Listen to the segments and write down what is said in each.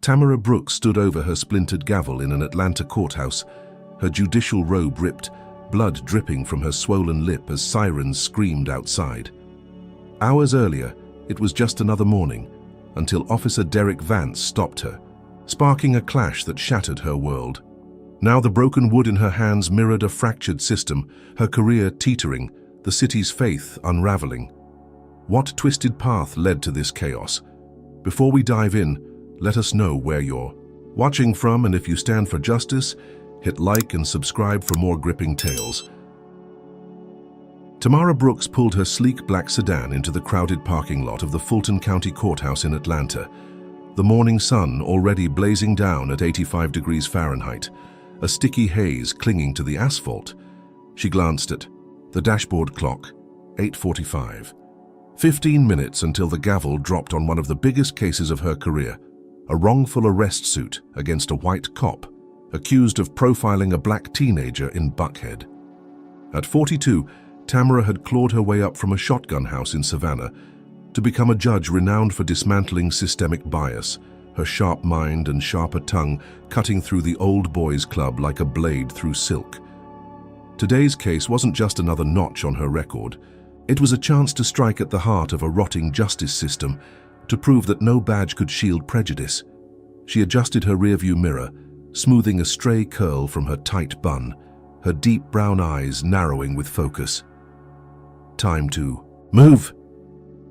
Tamara Brooks stood over her splintered gavel in an Atlanta courthouse, her judicial robe ripped, blood dripping from her swollen lip as sirens screamed outside. Hours earlier, it was just another morning, until Officer Derek Vance stopped her, sparking a clash that shattered her world. Now the broken wood in her hands mirrored a fractured system, her career teetering, the city's faith unraveling. What twisted path led to this chaos? Before we dive in, let us know where you're watching from, and if you stand for justice, hit like and subscribe for more gripping tales. Tamara Brooks pulled her sleek black sedan into the crowded parking lot of the Fulton County Courthouse in Atlanta, the morning sun already blazing down at 85 degrees Fahrenheit, a sticky haze clinging to the asphalt. She glanced at the dashboard clock, 8:45. 15 minutes until the gavel dropped on one of the biggest cases of her career, a wrongful arrest suit against a white cop, accused of profiling a black teenager in Buckhead. At 42, Tamara had clawed her way up from a shotgun house in Savannah to become a judge renowned for dismantling systemic bias, her sharp mind and sharper tongue cutting through the old boys club like a blade through silk. Today's case wasn't just another notch on her record. It was a chance to strike at the heart of a rotting justice system, to prove that no badge could shield prejudice. She adjusted her rearview mirror, smoothing a stray curl from her tight bun, her deep brown eyes narrowing with focus. Time to move.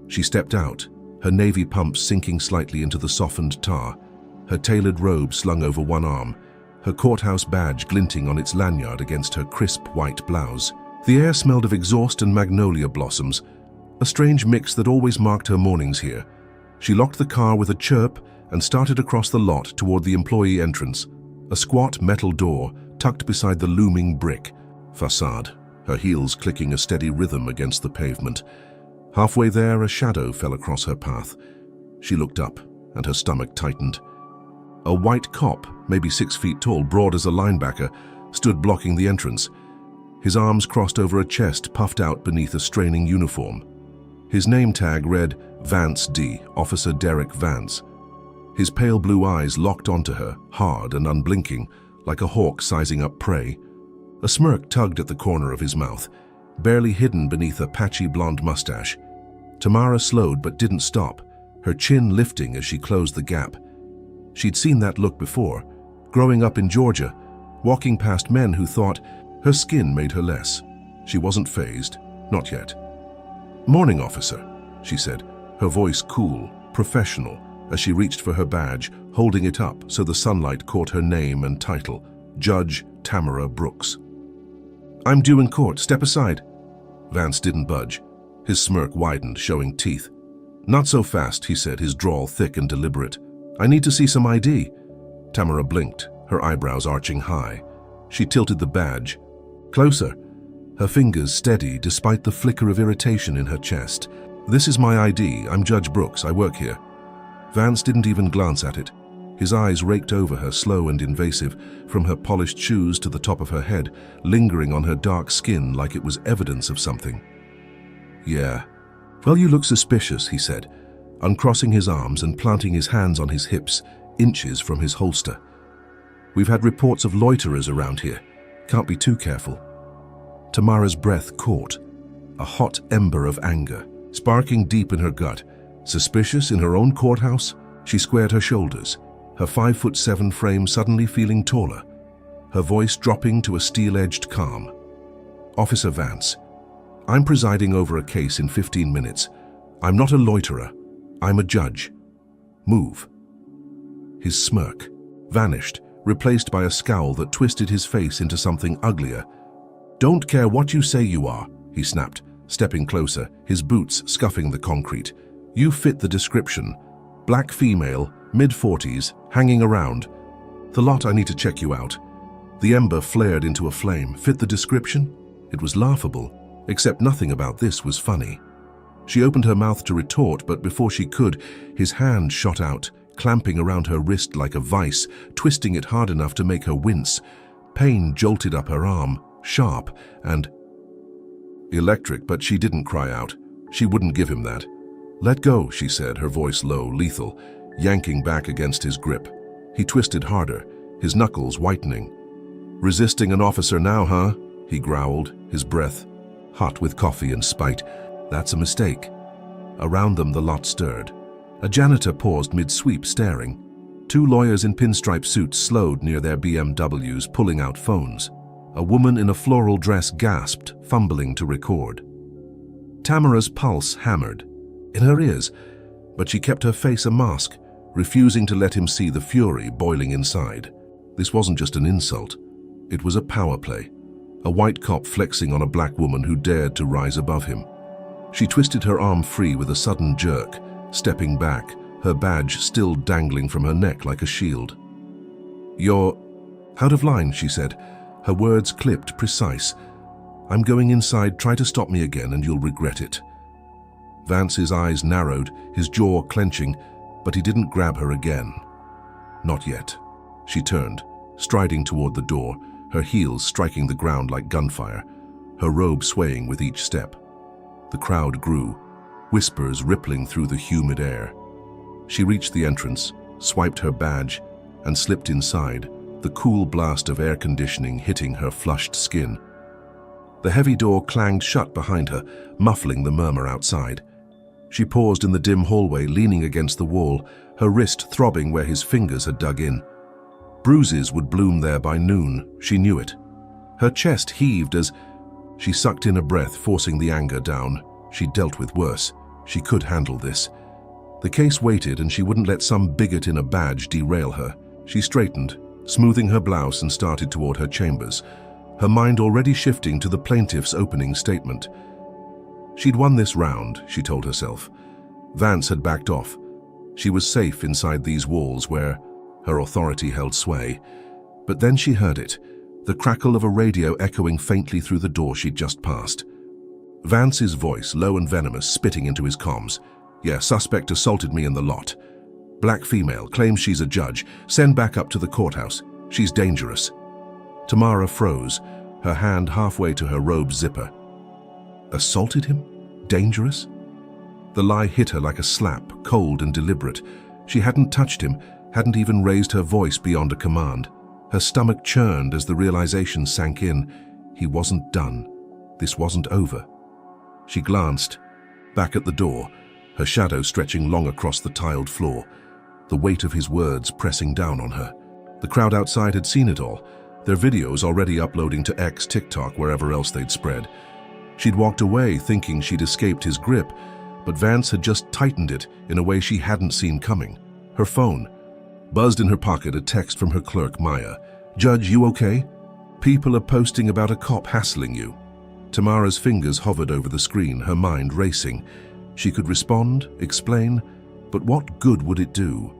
She stepped out, her navy pumps sinking slightly into the softened tar, her tailored robe slung over one arm, her courthouse badge glinting on its lanyard against her crisp white blouse. The air smelled of exhaust and magnolia blossoms, a strange mix that always marked her mornings here. She locked the car with a chirp and started across the lot toward the employee entrance, a squat metal door tucked beside the looming brick facade, her heels clicking a steady rhythm against the pavement. Halfway there, a shadow fell across her path. She looked up, and her stomach tightened. A white cop, maybe 6 feet tall, broad as a linebacker, stood blocking the entrance. His arms crossed over a chest puffed out beneath a straining uniform. His name tag read Vance D., Officer Derek Vance. His pale blue eyes locked onto her, hard and unblinking, like a hawk sizing up prey. A smirk tugged at the corner of his mouth, barely hidden beneath a patchy blonde mustache. Tamara slowed but didn't stop, her chin lifting as she closed the gap. She'd seen that look before, growing up in Georgia, walking past men who thought her skin made her less. She wasn't fazed, not yet. "Morning, officer," she said, her voice cool, professional, as she reached for her badge, holding it up so the sunlight caught her name and title, Judge Tamara Brooks. "I'm due in court. Step aside." Vance didn't budge. His smirk widened, showing teeth. "Not so fast," he said, his drawl thick and deliberate. "I need to see some ID." Tamara blinked, her eyebrows arching high. She tilted the badge. "Closer." Her fingers steady despite the flicker of irritation in her chest. "This is my ID. I'm Judge Brooks. I work here." Vance didn't even glance at it. His eyes raked over her, slow and invasive, from her polished shoes to the top of her head, lingering on her dark skin like it was evidence of something. "Yeah. Well, you look suspicious," he said, uncrossing his arms and planting his hands on his hips, inches from his holster. "We've had reports of loiterers around here. Can't be too careful." Tamara's breath caught, a hot ember of anger, sparking deep in her gut. Suspicious in her own courthouse? She squared her shoulders, her 5'7" frame suddenly feeling taller, her voice dropping to a steel-edged calm. "Officer Vance, I'm presiding over a case in 15 minutes. I'm not a loiterer. I'm a judge. Move." His smirk vanished, replaced by a scowl that twisted his face into something uglier. "Don't care what you say you are," he snapped, stepping closer, his boots scuffing the concrete. "You fit the description. Black female, mid-40s, hanging around. The lot. I need to check you out." The ember flared into a flame. Fit the description? It was laughable, except nothing about this was funny. She opened her mouth to retort, but before she could, his hand shot out, clamping around her wrist like a vice, twisting it hard enough to make her wince. Pain jolted up her arm, sharp and electric, but she didn't cry out. She wouldn't give him that. "Let go," she said, her voice low, lethal, yanking back against his grip. He twisted harder, his knuckles whitening. "Resisting an officer now, huh?" he growled, his breath hot with coffee and spite. "That's a mistake." Around them the lot stirred. A janitor paused mid-sweep, staring. Two lawyers in pinstripe suits slowed near their BMWs, pulling out phones. A woman in a floral dress gasped, fumbling to record. Tamara's pulse hammered in her ears, but she kept her face a mask, refusing to let him see the fury boiling inside. This wasn't just an insult. It was a power play. A white cop flexing on a black woman who dared to rise above him. She twisted her arm free with a sudden jerk, stepping back, her badge still dangling from her neck like a shield. "You're out of line," she said, her words clipped, precise. "I'm going inside. Try to stop me again and you'll regret it." Vance's eyes narrowed, his jaw clenching, but he didn't grab her again. Not yet. She turned, striding toward the door, her heels striking the ground like gunfire, her robe swaying with each step. The crowd grew, whispers rippling through the humid air. She reached the entrance, swiped her badge, and slipped inside, the cool blast of air conditioning hitting her flushed skin. The heavy door clanged shut behind her, muffling the murmur outside. She paused in the dim hallway, leaning against the wall, her wrist throbbing where his fingers had dug in. Bruises would bloom there by noon, she knew it. Her chest heaved as she sucked in a breath, forcing the anger down. She dealt with worse. She could handle this. The case waited, and she wouldn't let some bigot in a badge derail her. She straightened, smoothing her blouse, and started toward her chambers, her mind already shifting to the plaintiff's opening statement. She'd won this round, she told herself. Vance had backed off. She was safe inside these walls where her authority held sway. But then she heard it, the crackle of a radio echoing faintly through the door she'd just passed. Vance's voice, low and venomous, spitting into his comms. "Yeah, suspect assaulted me in the lot. Black female, claims she's a judge. Send back up to the courthouse. She's dangerous." Tamara froze, her hand halfway to her robe zipper. Assaulted him? Dangerous? The lie hit her like a slap, cold and deliberate. She hadn't touched him, hadn't even raised her voice beyond a command. Her stomach churned as the realization sank in. He wasn't done. This wasn't over. She glanced, back at the door, her shadow stretching long across the tiled floor, the weight of his words pressing down on her. The crowd outside had seen it all, their videos already uploading to X, TikTok, wherever else they'd spread. She'd walked away thinking she'd escaped his grip, but Vance had just tightened it in a way she hadn't seen coming. Her phone buzzed in her pocket, a text from her clerk, Maya. "Judge, you okay? People are posting about a cop hassling you." Tamara's fingers hovered over the screen, her mind racing. She could respond, explain, but what good would it do?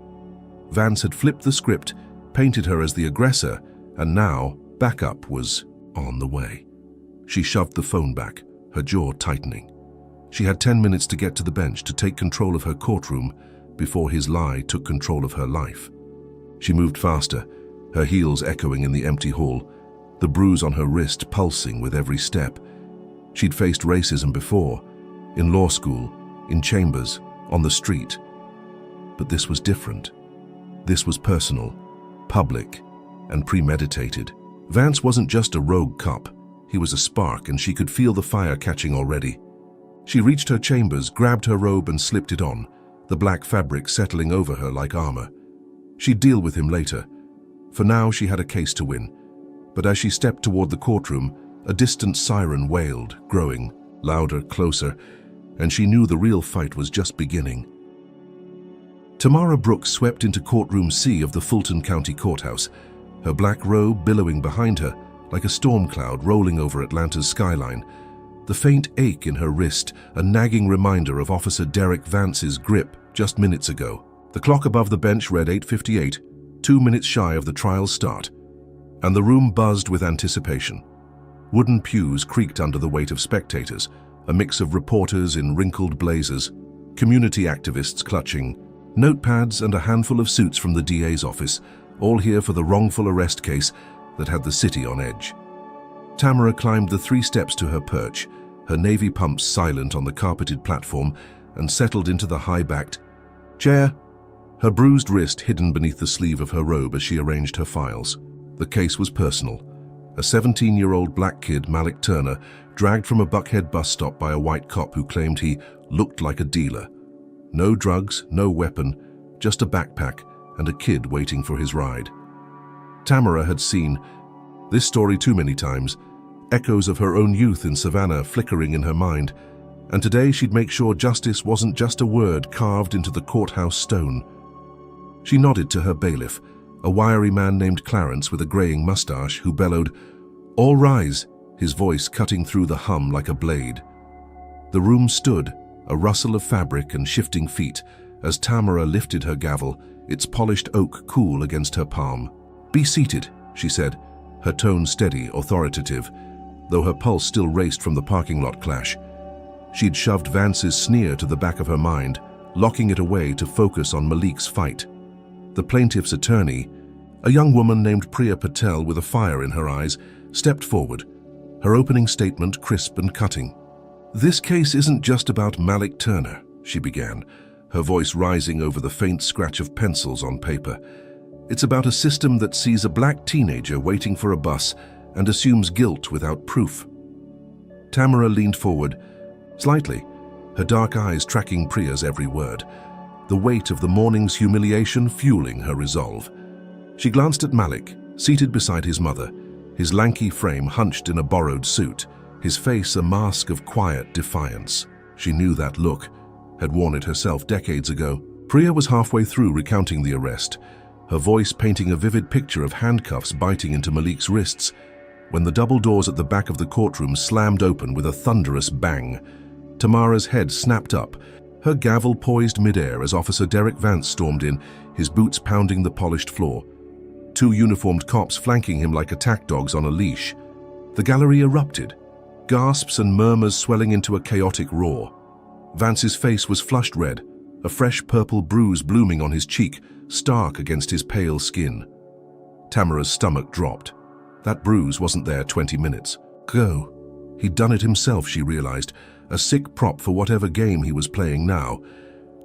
Vance had flipped the script, painted her as the aggressor, and now backup was on the way. She shoved the phone back, her jaw tightening. She had 10 minutes to get to the bench, to take control of her courtroom before his lie took control of her life. She moved faster, her heels echoing in the empty hall, the bruise on her wrist pulsing with every step. She'd faced racism before, in law school, in chambers, on the street. But this was different. This was personal, public, and premeditated. Vance wasn't just a rogue cop. He was a spark, and she could feel the fire catching already. She reached her chambers, grabbed her robe and slipped it on, the black fabric settling over her like armor. She'd deal with him later. For now, she had a case to win. But as she stepped toward the courtroom, a distant siren wailed, growing, louder, closer, and she knew the real fight was just beginning. Tamara Brooks swept into Courtroom C of the Fulton County Courthouse, her black robe billowing behind her like a storm cloud rolling over Atlanta's skyline. The faint ache in her wrist, a nagging reminder of Officer Derek Vance's grip just minutes ago. The clock above the bench read 8:58, 2 minutes shy of the trial's start, and the room buzzed with anticipation. Wooden pews creaked under the weight of spectators, a mix of reporters in wrinkled blazers, community activists clutching notepads, and a handful of suits from the DA's office, all here for the wrongful arrest case that had the city on edge. Tamara climbed the 3 steps to her perch, her navy pumps silent on the carpeted platform, and settled into the high-backed chair. her bruised wrist hidden beneath the sleeve of her robe as she arranged her files. The case was personal. A 17-year-old black kid, Malik Turner, dragged from a Buckhead bus stop by a white cop who claimed he looked like a dealer. No drugs, no weapon, just a backpack and a kid waiting for his ride. Tamara had seen this story too many times, echoes of her own youth in Savannah flickering in her mind, and today she'd make sure justice wasn't just a word carved into the courthouse stone. She nodded to her bailiff, a wiry man named Clarence with a graying mustache who bellowed, "All rise," his voice cutting through the hum like a blade. The room stood, a rustle of fabric and shifting feet, as Tamara lifted her gavel, its polished oak cool against her palm. "Be seated," she said, her tone steady, authoritative, though her pulse still raced from the parking lot clash. She'd shoved Vance's sneer to the back of her mind, locking it away to focus on Malik's fight. The plaintiff's attorney, a young woman named Priya Patel with a fire in her eyes, stepped forward, her opening statement crisp and cutting. "This case isn't just about Malik Turner," she began, her voice rising over the faint scratch of pencils on paper. "It's about a system that sees a black teenager waiting for a bus and assumes guilt without proof." Tamara leaned forward, slightly, her dark eyes tracking Priya's every word, the weight of the morning's humiliation fueling her resolve. She glanced at Malik, seated beside his mother, his lanky frame hunched in a borrowed suit, his face a mask of quiet defiance. She knew that look, had worn it herself decades ago. Priya was halfway through recounting the arrest, her voice painting a vivid picture of handcuffs biting into Malik's wrists, when the double doors at the back of the courtroom slammed open with a thunderous bang. Tamara's head snapped up, her gavel poised midair as Officer Derek Vance stormed in, his boots pounding the polished floor. Two uniformed cops flanking him like attack dogs on a leash. The gallery erupted, gasps and murmurs swelling into a chaotic roar. Vance's face was flushed red, a fresh purple bruise blooming on his cheek, stark against his pale skin. Tamara's stomach dropped. That bruise wasn't there 20 minutes ago. He'd done it himself, she realized, a sick prop for whatever game he was playing now.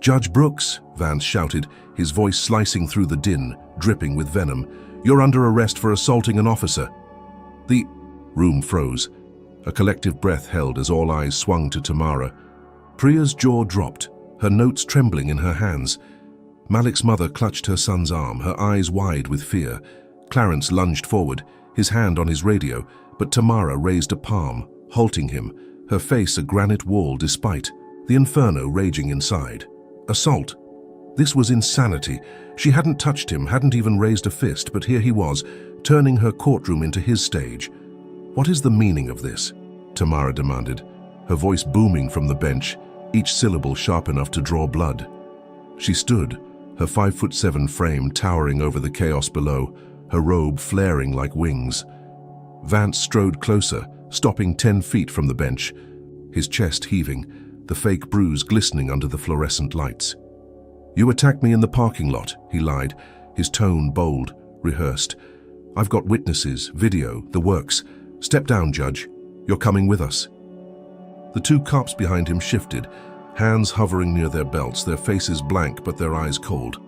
"Judge Brooks," Vance shouted, his voice slicing through the din, dripping with venom, "you're under arrest for assaulting an officer." The room froze. A collective breath held as all eyes swung to Tamara. Priya's jaw dropped, her notes trembling in her hands. Malik's mother clutched her son's arm, her eyes wide with fear. Clarence lunged forward, his hand on his radio, but Tamara raised a palm, halting him, her face a granite wall despite the inferno raging inside. Assault. This was insanity. She hadn't touched him, hadn't even raised a fist, but here he was, turning her courtroom into his stage. "What is the meaning of this?" Tamara demanded, her voice booming from the bench, each syllable sharp enough to draw blood. She stood, her 5'7" frame towering over the chaos below, her robe flaring like wings. Vance strode closer, stopping 10 feet from the bench, his chest heaving, the fake bruise glistening under the fluorescent lights. "You attacked me in the parking lot," he lied, his tone bold, rehearsed. "I've got witnesses, video, the works. Step down, Judge. You're coming with us." The two cops behind him shifted, hands hovering near their belts, their faces blank but their eyes cold.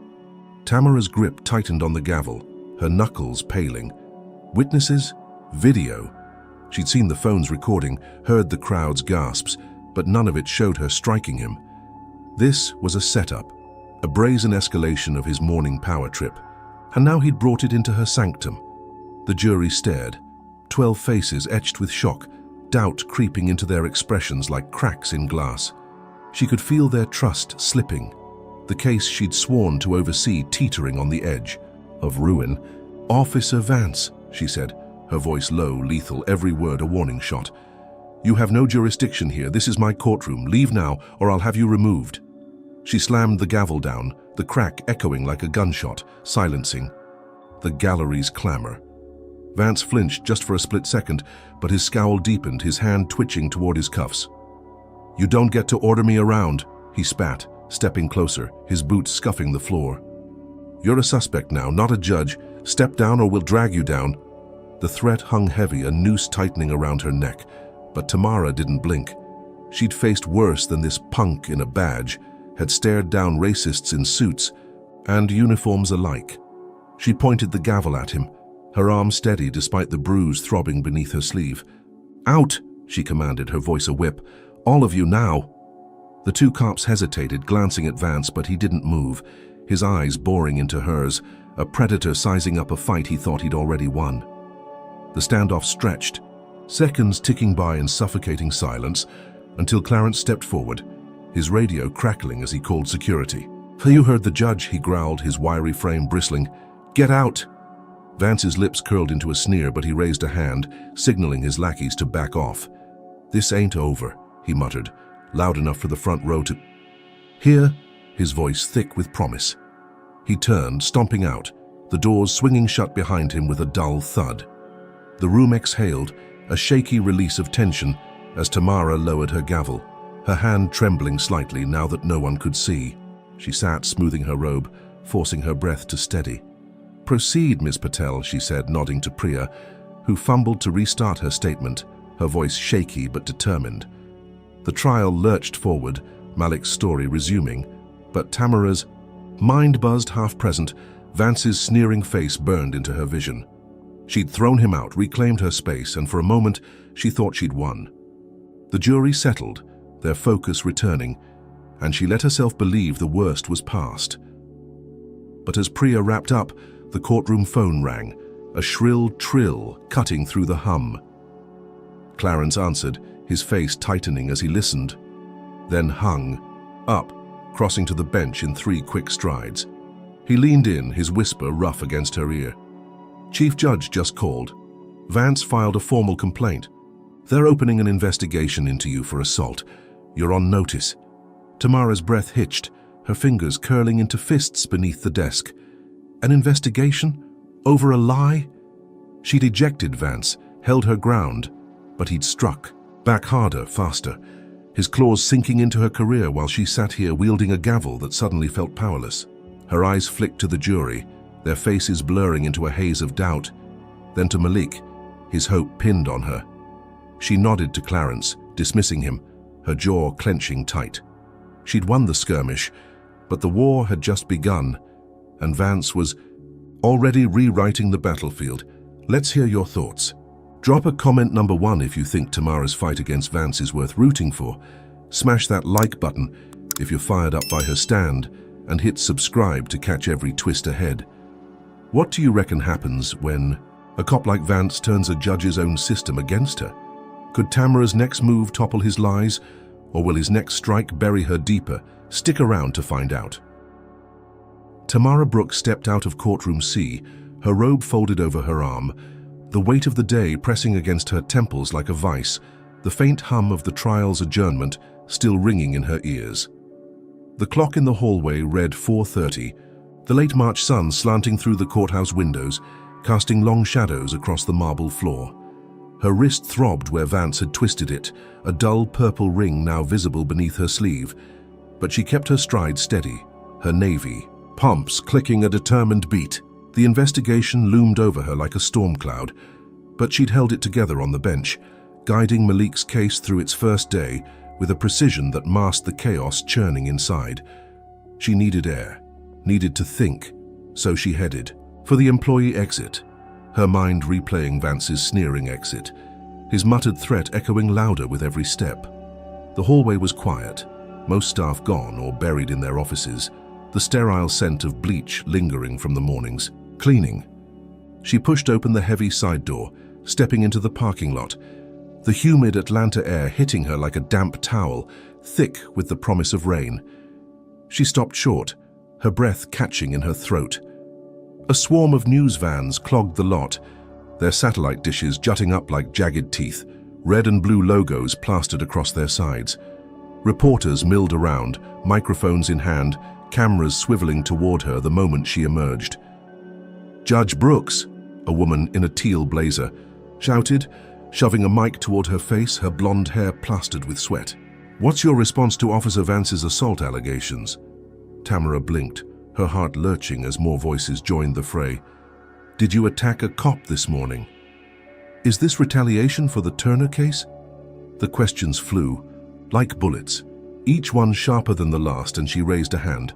Tamara's grip tightened on the gavel, her knuckles paling. Witnesses? Video? She'd seen the phones recording, heard the crowd's gasps, but none of it showed her striking him. This was a setup, a brazen escalation of his morning power trip, and now he'd brought it into her sanctum. The jury stared, 12 faces etched with shock, doubt creeping into their expressions like cracks in glass. She could feel their trust slipping, the case she'd sworn to oversee teetering on the edge of ruin. "Officer Vance," she said, her voice low, lethal, every word a warning shot. "You have no jurisdiction here. This is my courtroom. Leave now, or I'll have you removed." She slammed the gavel down, the crack echoing like a gunshot, silencing the gallery's clamor. Vance flinched just for a split second, but his scowl deepened, his hand twitching toward his cuffs. "You don't get to order me around," he spat, stepping closer, his boots scuffing the floor. "You're a suspect now, not a judge. Step down or we'll drag you down." The threat hung heavy, a noose tightening around her neck, but Tamara didn't blink. She'd faced worse than this punk in a badge, had stared down racists in suits, and uniforms alike. She pointed the gavel at him, her arm steady despite the bruise throbbing beneath her sleeve. "Out!" she commanded, her voice a whip. "All of you now!" The two cops hesitated, glancing at Vance, but he didn't move, his eyes boring into hers, a predator sizing up a fight he thought he'd already won. The standoff stretched, seconds ticking by in suffocating silence, until Clarence stepped forward, his radio crackling as he called security. "You heard the judge," he growled, his wiry frame bristling. "Get out!" Vance's lips curled into a sneer, but he raised a hand, signaling his lackeys to back off. "This ain't over," he muttered, loud enough for the front row to hear, his voice thick with promise. He turned, stomping out, the doors swinging shut behind him with a dull thud. The room exhaled, a shaky release of tension, as Tamara lowered her gavel, her hand trembling slightly now that no one could see. She sat, smoothing her robe, forcing her breath to steady. "Proceed, Miss Patel," she said, nodding to Priya, who fumbled to restart her statement, her voice shaky but determined. The trial lurched forward, Malik's story resuming, but Tamara's mind buzzed half-present, Vance's sneering face burned into her vision. She'd thrown him out, reclaimed her space, and for a moment she thought she'd won. The jury settled, their focus returning, and she let herself believe the worst was past. But as Priya wrapped up, the courtroom phone rang, a shrill trill cutting through the hum. Clarence answered, his face tightening as he listened, then hung up, crossing to the bench in 3 quick strides. He leaned in, his whisper rough against her ear. "Chief Judge just called. Vance filed a formal complaint. They're opening an investigation into you for assault. You're on notice." Tamara's breath hitched, her fingers curling into fists beneath the desk. An investigation? Over a lie? She'd ejected Vance, held her ground, but he'd struck. Back harder, faster, his claws sinking into her career while she sat here wielding a gavel that suddenly felt powerless. Her eyes flicked to the jury, their faces blurring into a haze of doubt, then to Malik, his hope pinned on her. She nodded to Clarence, dismissing him, her jaw clenching tight. She'd won the skirmish, but the war had just begun, and Vance was already rewriting the battlefield. Let's hear your thoughts. Drop a comment number 1 if you think Tamara's fight against Vance is worth rooting for. Smash that like button if you're fired up by her stand, and hit subscribe to catch every twist ahead. What do you reckon happens when a cop like Vance turns a judge's own system against her? Could Tamara's next move topple his lies, or will his next strike bury her deeper? Stick around to find out. Tamara Brooks stepped out of courtroom C, her robe folded over her arm, the weight of the day pressing against her temples like a vice, the faint hum of the trial's adjournment still ringing in her ears. The clock in the hallway read 4:30, the late March sun slanting through the courthouse windows, casting long shadows across the marble floor. Her wrist throbbed where Vance had twisted it, a dull purple ring now visible beneath her sleeve, but she kept her stride steady, her navy pumps clicking a determined beat. The investigation loomed over her like a storm cloud, but she'd held it together on the bench, guiding Malik's case through its first day with a precision that masked the chaos churning inside. She needed air, needed to think, so she headed for the employee exit, her mind replaying Vance's sneering exit, his muttered threat echoing louder with every step. The hallway was quiet, most staff gone or buried in their offices, the sterile scent of bleach lingering from the morning's cleaning. She pushed open the heavy side door, stepping into the parking lot, the humid Atlanta air hitting her like a damp towel, thick with the promise of rain. She stopped short, her breath catching in her throat. A swarm of news vans clogged the lot, their satellite dishes jutting up like jagged teeth, red and blue logos plastered across their sides. Reporters milled around, microphones in hand, cameras swiveling toward her the moment she emerged. "Judge Brooks," a woman in a teal blazer, shouted, shoving a mic toward her face, her blonde hair plastered with sweat. "What's your response to Officer Vance's assault allegations?" Tamara blinked, her heart lurching as more voices joined the fray. "Did you attack a cop this morning? Is this retaliation for the Turner case?" The questions flew, like bullets, each one sharper than the last, and she raised a hand.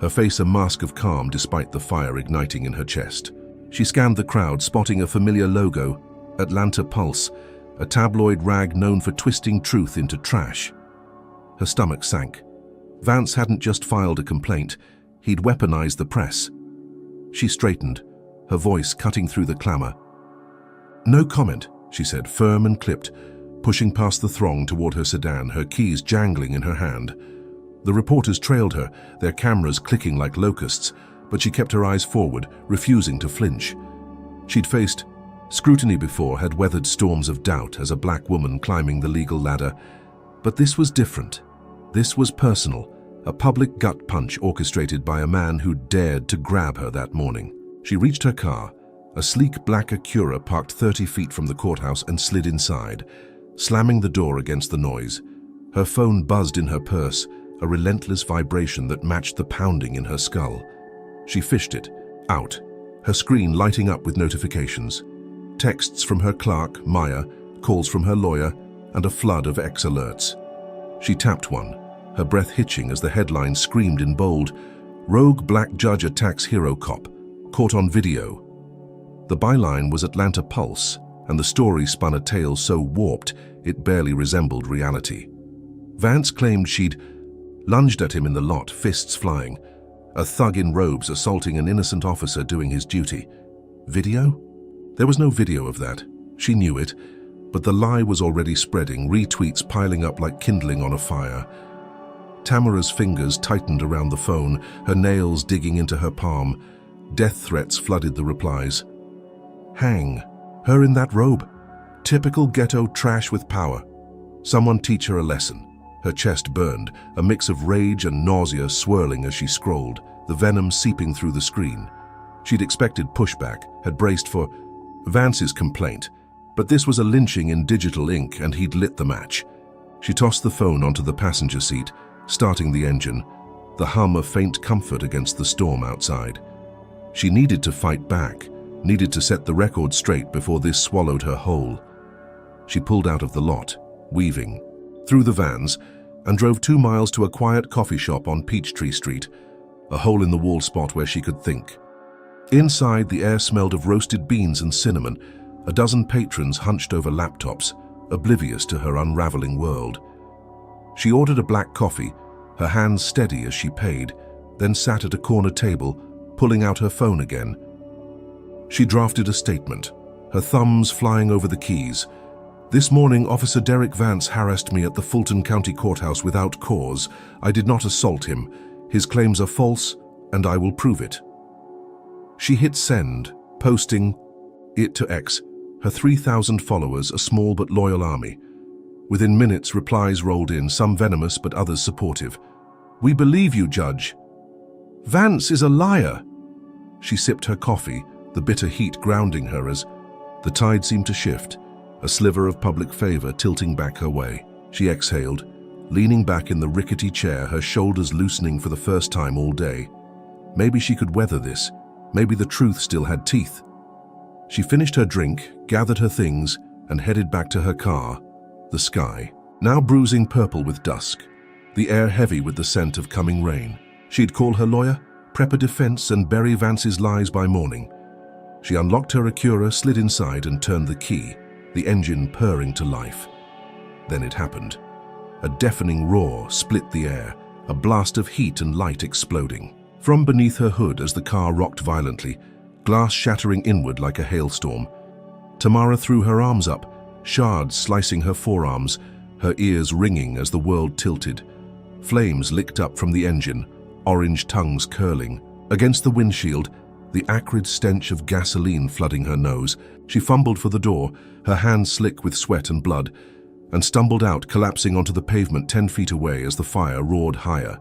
her face a mask of calm despite the fire igniting in her chest. She scanned the crowd, spotting a familiar logo, Atlanta Pulse, a tabloid rag known for twisting truth into trash. Her stomach sank. Vance hadn't just filed a complaint, he'd weaponized the press. She straightened, her voice cutting through the clamor. "No comment," she said, firm and clipped, pushing past the throng toward her sedan, her keys jangling in her hand. The reporters trailed her, their cameras clicking like locusts, but she kept her eyes forward, refusing to flinch. She'd faced scrutiny before, had weathered storms of doubt as a black woman climbing the legal ladder. But this was different. This was personal, a public gut punch orchestrated by a man who dared to grab her that morning. She reached her car, a sleek black Acura parked 30 feet from the courthouse, and slid inside, slamming the door against the noise. Her phone buzzed in her purse, a relentless vibration that matched the pounding in her skull. She fished it out, her screen lighting up with notifications. Texts from her clerk, Maya, calls from her lawyer, and a flood of X alerts. She tapped one, her breath hitching as the headline screamed in bold, "Rogue Black Judge Attacks Hero Cop, Caught on Video." The byline was Atlanta Pulse, and the story spun a tale so warped it barely resembled reality. Vance claimed she'd lunged at him in the lot, fists flying, a thug in robes assaulting an innocent officer doing his duty. Video? There was no video of that. She knew it, but the lie was already spreading, retweets piling up like kindling on a fire. Tamara's fingers tightened around the phone, her nails digging into her palm. Death threats flooded the replies. Hang. Her in that robe. Typical ghetto trash with power. Someone teach her a lesson. Her chest burned, a mix of rage and nausea swirling as she scrolled, the venom seeping through the screen. She'd expected pushback, had braced for Vance's complaint, but this was a lynching in digital ink, and he'd lit the match. She tossed the phone onto the passenger seat, starting the engine, the hum of faint comfort against the storm outside. She needed to fight back, needed to set the record straight before this swallowed her whole. She pulled out of the lot, weaving, through the vans, and drove 2 miles to a quiet coffee shop on Peachtree Street, a hole-in-the-wall spot where she could think. Inside, the air smelled of roasted beans and cinnamon, a dozen patrons hunched over laptops, oblivious to her unraveling world. She ordered a black coffee, her hands steady as she paid, then sat at a corner table, pulling out her phone again. She drafted a statement, her thumbs flying over the keys. "This morning, Officer Derek Vance harassed me at the Fulton County Courthouse without cause. I did not assault him. His claims are false, and I will prove it." She hit send, posting it to X, her 3,000 followers, a small but loyal army. Within minutes, replies rolled in, some venomous but others supportive. "We believe you, Judge." "Vance is a liar." She sipped her coffee, the bitter heat grounding her as the tide seemed to shift, a sliver of public favor tilting back her way. She exhaled, leaning back in the rickety chair, her shoulders loosening for the first time all day. Maybe she could weather this. Maybe the truth still had teeth. She finished her drink, gathered her things, and headed back to her car. The sky, now bruising purple with dusk, the air heavy with the scent of coming rain. She'd call her lawyer, prep a defense, and bury Vance's lies by morning. She unlocked her Acura, slid inside, and turned the key, the engine purring to life. Then it happened. A deafening roar split the air, a blast of heat and light exploding. From beneath her hood, as the car rocked violently, glass shattering inward like a hailstorm, Tamara threw her arms up, shards slicing her forearms, her ears ringing as the world tilted. Flames licked up from the engine, orange tongues curling. Against the windshield, the acrid stench of gasoline flooding her nose. She fumbled for the door, her hands slick with sweat and blood, and stumbled out, collapsing onto the pavement 10 feet away as the fire roared higher.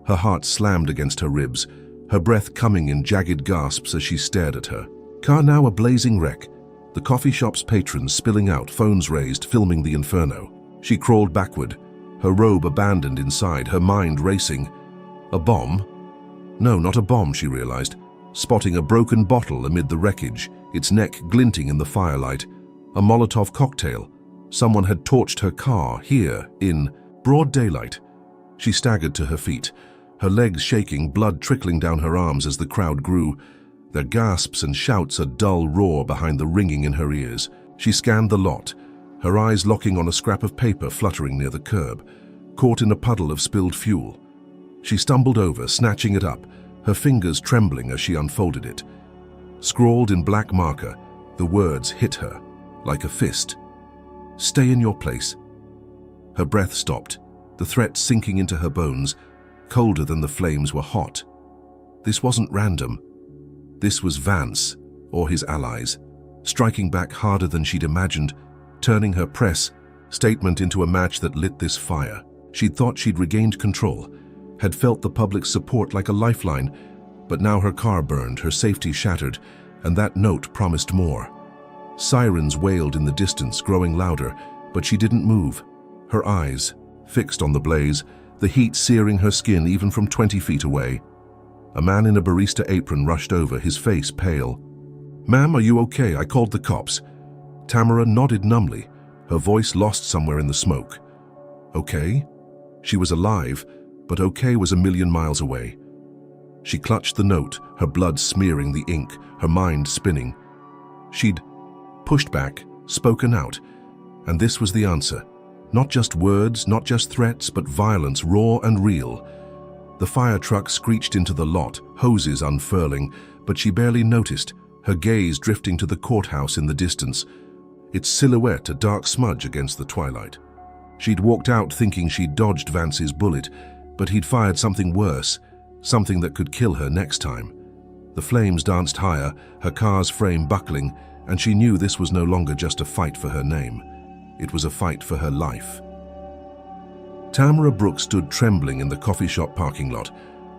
Her heart slammed against her ribs, her breath coming in jagged gasps as she stared at her car, now a blazing wreck, the coffee shop's patrons spilling out, phones raised, filming the inferno. She crawled backward, her robe abandoned inside, her mind racing. A bomb? No, not a bomb, she realized, spotting a broken bottle amid the wreckage, its neck glinting in the firelight. A Molotov cocktail. Someone had torched her car here, in broad daylight. She staggered to her feet, her legs shaking, blood trickling down her arms as the crowd grew, their gasps and shouts a dull roar behind the ringing in her ears. She scanned the lot, her eyes locking on a scrap of paper fluttering near the curb, caught in a puddle of spilled fuel. She stumbled over, snatching it up, her fingers trembling as she unfolded it. Scrawled in black marker, the words hit her like a fist. "Stay in your place." Her breath stopped, the threat sinking into her bones, colder than the flames were hot. This wasn't random. This was Vance, or his allies, striking back harder than she'd imagined, turning her press statement into a match that lit this fire. She'd thought she'd regained control, had felt the public's support like a lifeline, but now her car burned, her safety shattered, and that note promised more. Sirens wailed in the distance, growing louder, but she didn't move, her eyes fixed on the blaze, the heat searing her skin even from 20 feet away. A man in a barista apron rushed over, his face pale. "Ma'am, are you okay? I called the cops." Tamara nodded numbly, her voice lost somewhere in the smoke. Okay? She was alive, but okay was a million miles away. She clutched the note, her blood smearing the ink, her mind spinning. She'd pushed back, spoken out, and this was the answer. Not just words, not just threats, but violence, raw and real. The fire truck screeched into the lot, hoses unfurling, but she barely noticed, her gaze drifting to the courthouse in the distance, its silhouette a dark smudge against the twilight. She'd walked out thinking she'd dodged Vance's bullet, but he'd fired something worse, something that could kill her next time. The flames danced higher, her car's frame buckling, and she knew this was no longer just a fight for her name. It was a fight for her life. Tamara Brooks stood trembling in the coffee shop parking lot,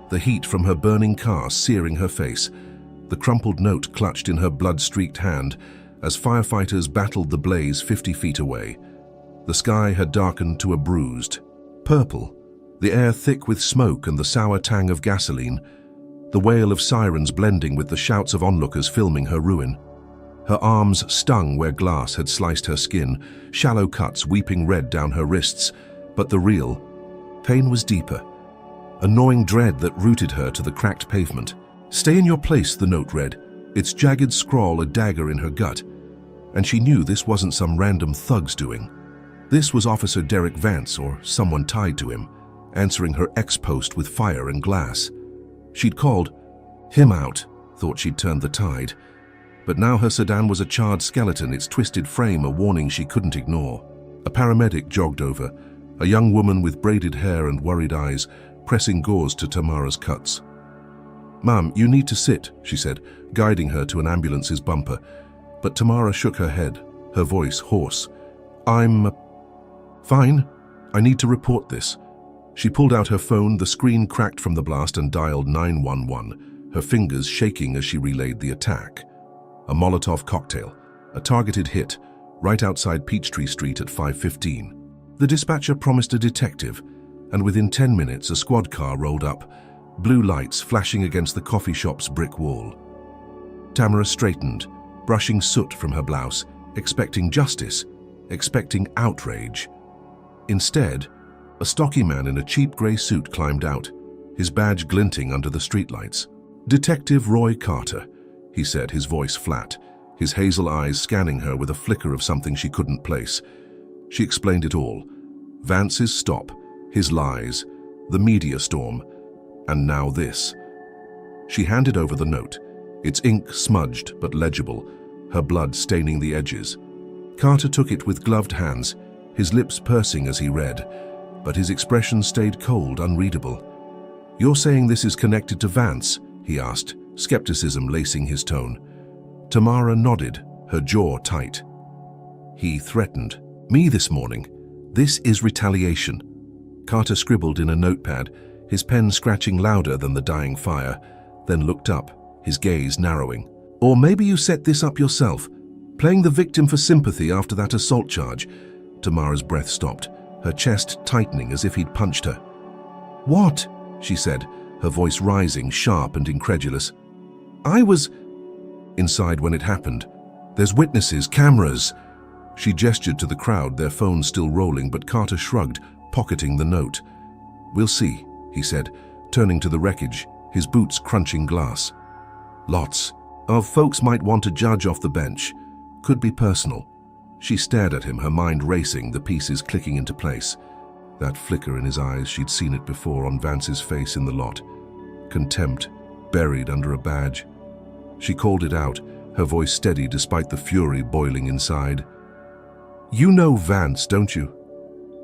the heat from her burning car searing her face, the crumpled note clutched in her blood-streaked hand as firefighters battled the blaze 50 feet away. The sky had darkened to a bruised purple, the air thick with smoke and the sour tang of gasoline, the wail of sirens blending with the shouts of onlookers filming her ruin. Her arms stung where glass had sliced her skin, shallow cuts weeping red down her wrists, but the real pain was deeper, a gnawing dread that rooted her to the cracked pavement. "Stay in your place," the note read, its jagged scrawl a dagger in her gut, and she knew this wasn't some random thug's doing. This was Officer Derek Vance, or someone tied to him, answering her ex-post with fire and glass. She'd called him out, thought she'd turned the tide, but now her sedan was a charred skeleton, its twisted frame a warning she couldn't ignore. A paramedic jogged over, a young woman with braided hair and worried eyes, pressing gauze to Tamara's cuts. "Ma'am, you need to sit," she said, guiding her to an ambulance's bumper. But Tamara shook her head, her voice hoarse. "I'm fine. I need to report this." She pulled out her phone, the screen cracked from the blast, and dialed 911, her fingers shaking as she relayed the attack. A Molotov cocktail, a targeted hit, right outside Peachtree Street at 5:15. The dispatcher promised a detective, and within 10 minutes a squad car rolled up, blue lights flashing against the coffee shop's brick wall. Tamara straightened, brushing soot from her blouse, expecting justice, expecting outrage. Instead, a stocky man in a cheap grey suit climbed out, his badge glinting under the streetlights. "Detective Roy Carter," he said, his voice flat, his hazel eyes scanning her with a flicker of something she couldn't place. She explained it all. Vance's stop, his lies, the media storm, and now this. She handed over the note, its ink smudged but legible, her blood staining the edges. Carter took it with gloved hands, his lips pursing as he read, but his expression stayed cold, unreadable. "You're saying this is connected to Vance?" he asked, skepticism lacing his tone. Tamara nodded, her jaw tight. "He threatened me this morning. This is retaliation." Carter scribbled in a notepad, his pen scratching louder than the dying fire, then looked up, his gaze narrowing. "Or maybe you set this up yourself, playing the victim for sympathy after that assault charge." Tamara's breath stopped, her chest tightening as if he'd punched her. "What?" she said, her voice rising, sharp and incredulous. "I was inside when it happened. There's witnesses, cameras." She gestured to the crowd, their phones still rolling, but Carter shrugged, pocketing the note. "We'll see," he said, turning to the wreckage, his boots crunching glass. Lots of folks might want to judge off the bench. Could be personal. She stared at him, her mind racing, the pieces clicking into place. That flicker in his eyes, she'd seen it before on Vance's face in the lot. Contempt, buried under a badge. She called it out, her voice steady despite the fury boiling inside. "You know Vance, don't you?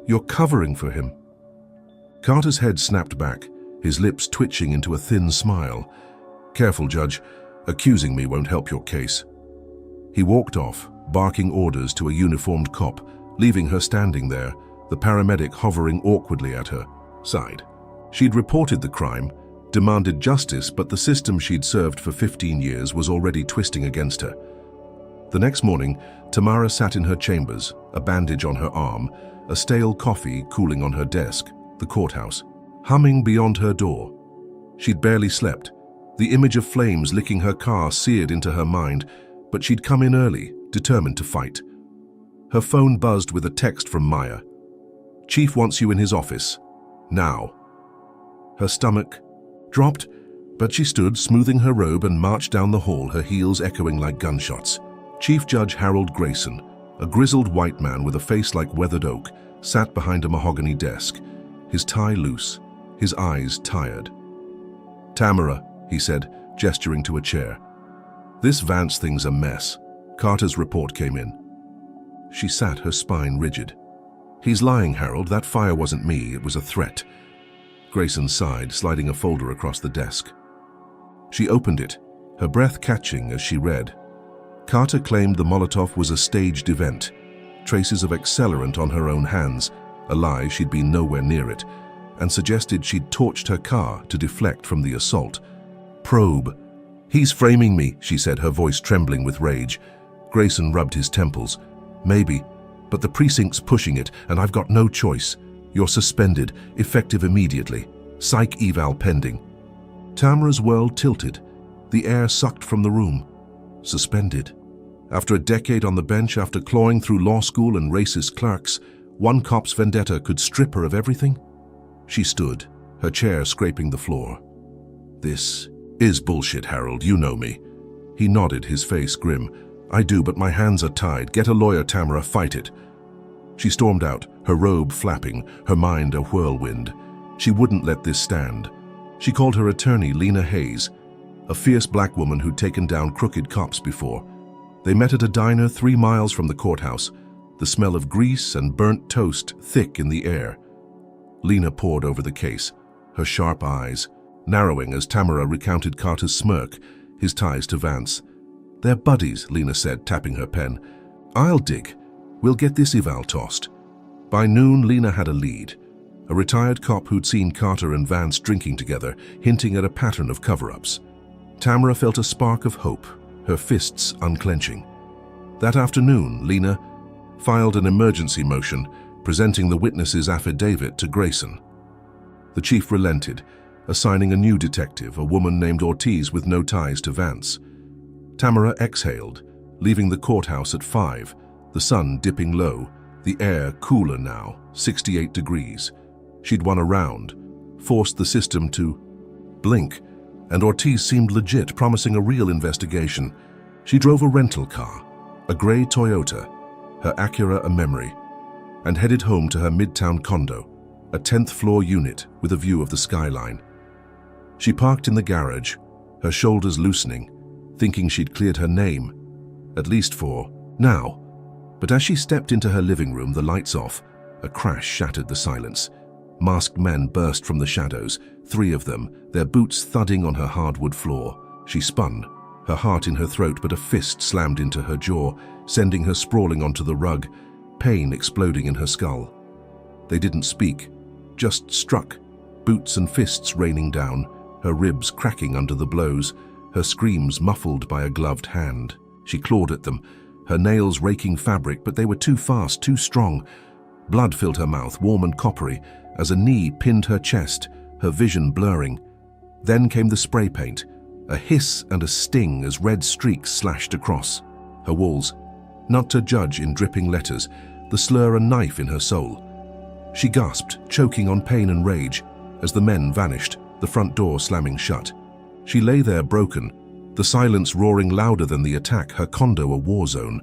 You're covering for him." Carter's head snapped back, his lips twitching into a thin smile. "Careful, Judge. Accusing me won't help your case." He walked off, barking orders to a uniformed cop, leaving her standing there, the paramedic hovering awkwardly at her side. She'd reported the crime, demanded justice, but the system she'd served for 15 years was already twisting against her. The next morning, Tamara sat in her chambers, a bandage on her arm, a stale coffee cooling on her desk, the courthouse, humming beyond her door. She'd barely slept, the image of flames licking her car seared into her mind, but she'd come in early, determined to fight. Her phone buzzed with a text from Maya. "Chief wants you in his office. Now." Her stomach dropped, but she stood, smoothing her robe, and marched down the hall, her heels echoing like gunshots. Chief Judge Harold Grayson, a grizzled white man with a face like weathered oak, sat behind a mahogany desk, his tie loose, his eyes tired. "Tamara," he said, gesturing to a chair. "This Vance thing's a mess." Carter's report came in. She sat, her spine rigid. "He's lying, Harold. That fire wasn't me. It was a threat." Grayson sighed, sliding a folder across the desk. She opened it, her breath catching as she read. Carter claimed the Molotov was a staged event, traces of accelerant on her own hands, a lie she'd been nowhere near it, and suggested she'd torched her car to deflect from the assault. "Probe." "He's framing me," she said, her voice trembling with rage. Grayson rubbed his temples. "Maybe, but the precinct's pushing it, and I've got no choice. You're suspended, effective immediately. Psych eval pending." Tamara's world tilted. The air sucked from the room. Suspended. After a decade on the bench, after clawing through law school and racist clerks, one cop's vendetta could strip her of everything? She stood, her chair scraping the floor. "This is bullshit, Harold. You know me." He nodded, his face grim. "I do, but my hands are tied. Get a lawyer, Tamara. Fight it." She stormed out, her robe flapping, her mind a whirlwind. She wouldn't let this stand. She called her attorney, Lena Hayes, a fierce black woman who'd taken down crooked cops before. They met at a diner 3 miles from the courthouse, the smell of grease and burnt toast thick in the air. Lena pored over the case, her sharp eyes narrowing as Tamara recounted Carter's smirk, his ties to Vance. "They're buddies," Lena said, tapping her pen. "I'll dig. We'll get this eval tossed." By noon, Lena had a lead. A retired cop who'd seen Carter and Vance drinking together, hinting at a pattern of cover-ups. Tamara felt a spark of hope, her fists unclenching. That afternoon, Lena filed an emergency motion, presenting the witness's affidavit to Grayson. The chief relented, assigning a new detective, a woman named Ortiz with no ties to Vance. Tamara exhaled, leaving the courthouse at 5, the sun dipping low, the air cooler now, 68 degrees. She'd won a round, forced the system to blink, and Ortiz seemed legit, promising a real investigation. She drove a rental car, a gray Toyota, her Acura a memory, and headed home to her midtown condo, a 10th-floor unit with a view of the skyline. She parked in the garage, her shoulders loosening, thinking she'd cleared her name, at least for now. But as she stepped into her living room, the lights off, a crash shattered the silence. Masked men burst from the shadows, 3 of them, their boots thudding on her hardwood floor. She spun, her heart in her throat, but a fist slammed into her jaw, sending her sprawling onto the rug, pain exploding in her skull. They didn't speak, just struck, boots and fists raining down, her ribs cracking under the blows, her screams muffled by a gloved hand. She clawed at them, her nails raking fabric, but they were too fast, too strong. Blood filled her mouth, warm and coppery, as a knee pinned her chest, her vision blurring. Then came the spray paint, a hiss and a sting as red streaks slashed across her walls. Not to judge in dripping letters, the slur a knife in her soul. She gasped, choking on pain and rage, as the men vanished, the front door slamming shut. She lay there broken, the silence roaring louder than the attack, her condo a war zone.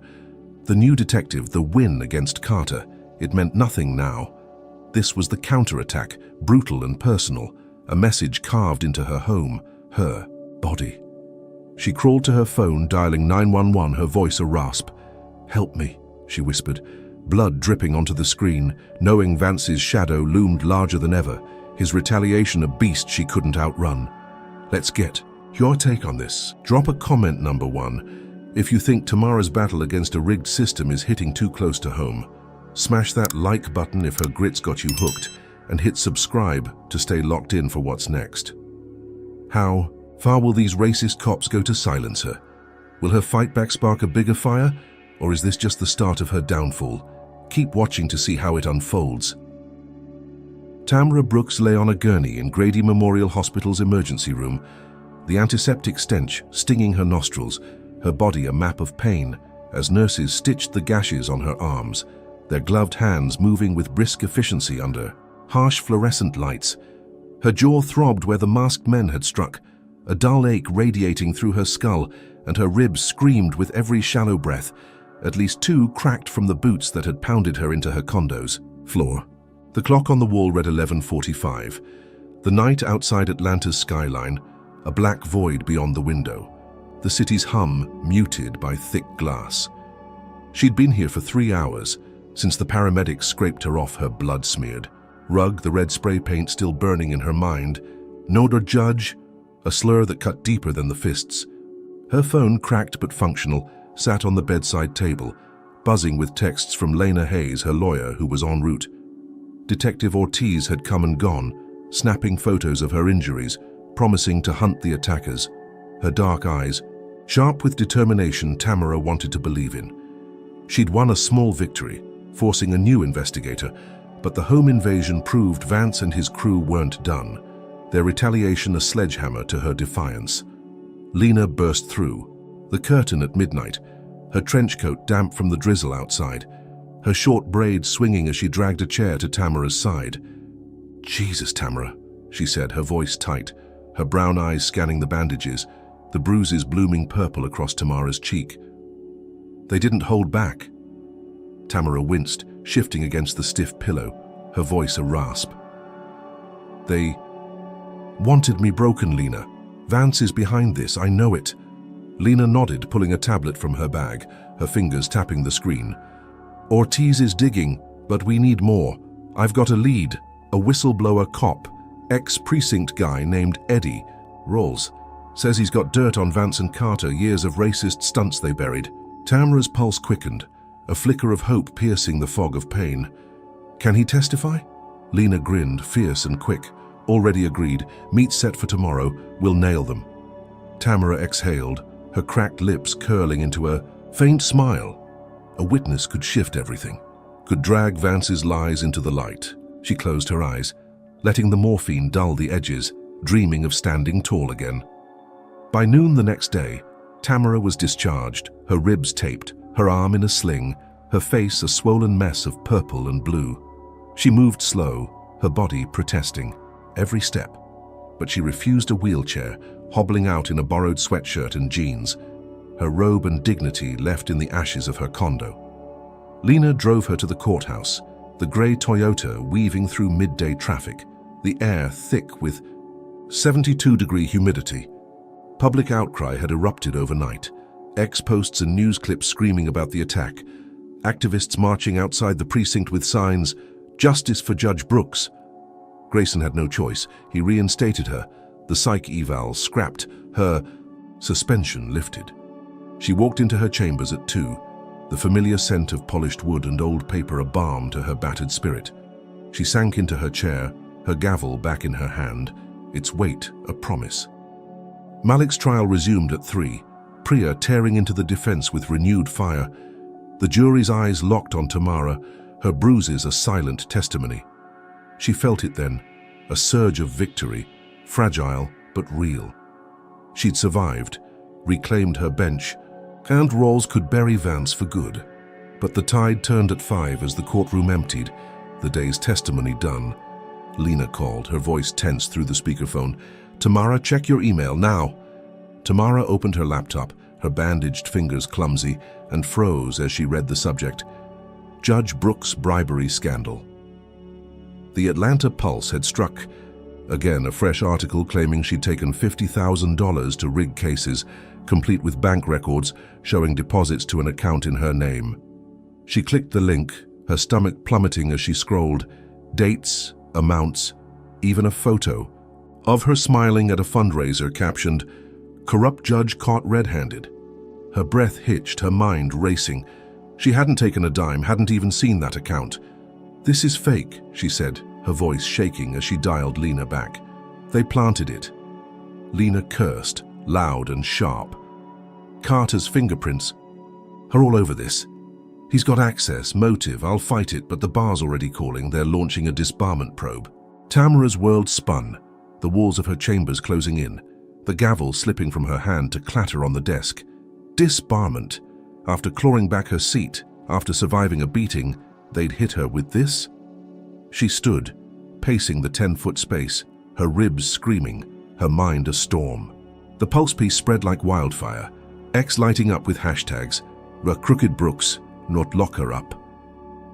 The new detective, the win against Carter, it meant nothing now. This was the counterattack, brutal and personal, a message carved into her home, her body. She crawled to her phone, dialing 911, her voice a rasp. "Help me," she whispered, blood dripping onto the screen, knowing Vance's shadow loomed larger than ever, his retaliation a beast she couldn't outrun. Let's get your take on this. Drop a comment, number 1, if you think Tamara's battle against a rigged system is hitting too close to home. Smash that like button if her grit's got you hooked, and hit subscribe to stay locked in for what's next. How far will these racist cops go to silence her? Will her fight back spark a bigger fire, or is this just the start of her downfall? Keep watching to see how it unfolds. Tamara Brooks lay on a gurney in Grady Memorial Hospital's emergency room, the antiseptic stench stinging her nostrils, her body a map of pain, as nurses stitched the gashes on her arms, their gloved hands moving with brisk efficiency under harsh fluorescent lights. Her jaw throbbed where the masked men had struck, a dull ache radiating through her skull, and her ribs screamed with every shallow breath, at least 2 cracked from the boots that had pounded her into her condo's floor. The clock on the wall read 11:45. The night outside Atlanta's skyline, a black void beyond the window. The city's hum muted by thick glass. She'd been here for 3 hours, since the paramedics scraped her off, her blood-smeared rug, the red spray paint still burning in her mind. "Note or judge," a slur that cut deeper than the fists. Her phone, cracked but functional, sat on the bedside table, buzzing with texts from Lena Hayes, her lawyer, who was en route. Detective Ortiz had come and gone, snapping photos of her injuries, promising to hunt the attackers. Her dark eyes, sharp with determination Tamara wanted to believe in. She'd won a small victory, forcing a new investigator, but the home invasion proved Vance and his crew weren't done, their retaliation a sledgehammer to her defiance. Lena burst through, the curtain at midnight, her trench coat damp from the drizzle outside, her short braids swinging as she dragged a chair to Tamara's side. "Jesus, Tamara," she said, her voice tight, her brown eyes scanning the bandages, the bruises blooming purple across Tamara's cheek. They didn't hold back. Tamara winced, shifting against the stiff pillow, her voice a rasp. "They wanted me broken, Lena. Vance is behind this, I know it." Lena nodded, pulling a tablet from her bag, her fingers tapping the screen. "Ortiz is digging, but we need more. I've got a lead, a whistleblower cop, ex-precinct guy named Eddie Rawls. Says he's got dirt on Vance and Carter, years of racist stunts they buried." Tamara's pulse quickened, a flicker of hope piercing the fog of pain. "Can he testify?" Lena grinned, fierce and quick. "Already agreed. Meet set for tomorrow. We'll nail them." Tamara exhaled, her cracked lips curling into a faint smile. A witness could shift everything, could drag Vance's lies into the light. She closed her eyes, letting the morphine dull the edges, dreaming of standing tall again. By noon the next day, Tamara was discharged, her ribs taped, her arm in a sling, her face a swollen mess of purple and blue. She moved slow, her body protesting, every step. But she refused a wheelchair, hobbling out in a borrowed sweatshirt and jeans, her robe and dignity left in the ashes of her condo. Lena drove her to the courthouse, the grey Toyota weaving through midday traffic, the air thick with 72-degree humidity. Public outcry had erupted overnight, ex-posts and news clips screaming about the attack, activists marching outside the precinct with signs, "Justice for Judge Brooks." Grayson had no choice. He reinstated her, the psych eval scrapped, her suspension lifted. She walked into her chambers at 2, the familiar scent of polished wood and old paper a balm to her battered spirit. She sank into her chair, her gavel back in her hand, its weight a promise. Malik's trial resumed at 3, Priya tearing into the defense with renewed fire. The jury's eyes locked on Tamara, her bruises a silent testimony. She felt it then, a surge of victory, fragile but real. She'd survived, reclaimed her bench, and Rawls could bury Vance for good. But the tide turned at 5 as the courtroom emptied, the day's testimony done. Lena called, her voice tense through the speakerphone. "Tamara, check your email now." Tamara opened her laptop, her bandaged fingers clumsy, and froze as she read the subject. Judge Brooks' bribery scandal. The Atlanta Pulse had struck. Again, a fresh article claiming she'd taken $50,000 to rig cases, complete with bank records showing deposits to an account in her name. She clicked the link, her stomach plummeting as she scrolled. Dates, amounts, even a photo of her smiling at a fundraiser captioned, "Corrupt judge caught red-handed." Her breath hitched, her mind racing. She hadn't taken a dime, hadn't even seen that account. "This is fake," she said, her voice shaking as she dialed Lena back. "They planted it." Lena cursed, loud and sharp. "Carter's fingerprints are all over this. He's got access, motive, I'll fight it, but the bar's already calling. They're launching a disbarment probe." Tamara's world spun, the walls of her chambers closing in, the gavel slipping from her hand to clatter on the desk. Disbarment. After clawing back her seat, after surviving a beating, they'd hit her with this? She stood, pacing the 10-foot space, her ribs screaming, her mind a storm. The pulse piece spread like wildfire, X lighting up with hashtags, "Crooked Brooks, not lock her up."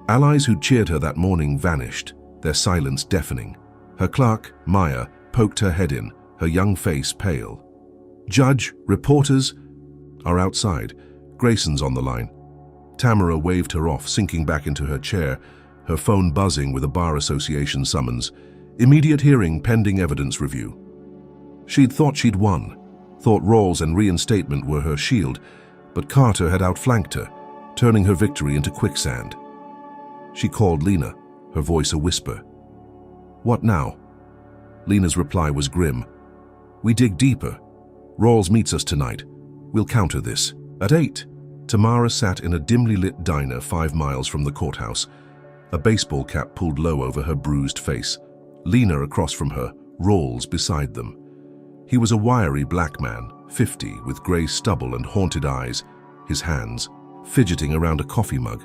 Allies who cheered her that morning vanished, their silence deafening. Her clerk, Maya, poked her head in, her young face pale. "Judge, reporters are outside. Grayson's on the line." Tamara waved her off, sinking back into her chair, her phone buzzing with a bar association summons. Immediate hearing pending evidence review. She'd thought she'd won, thought Rawls and reinstatement were her shield, but Carter had outflanked her, turning her victory into quicksand. She called Lena, her voice a whisper. "What now?" Lena's reply was grim. "We dig deeper. Rawls meets us tonight. We'll counter this. At 8. Tamara sat in a dimly lit diner 5 miles from the courthouse, a baseball cap pulled low over her bruised face. Lena across from her, Rawls beside them. He was a wiry black man, 50, with grey stubble and haunted eyes, his hands fidgeting around a coffee mug.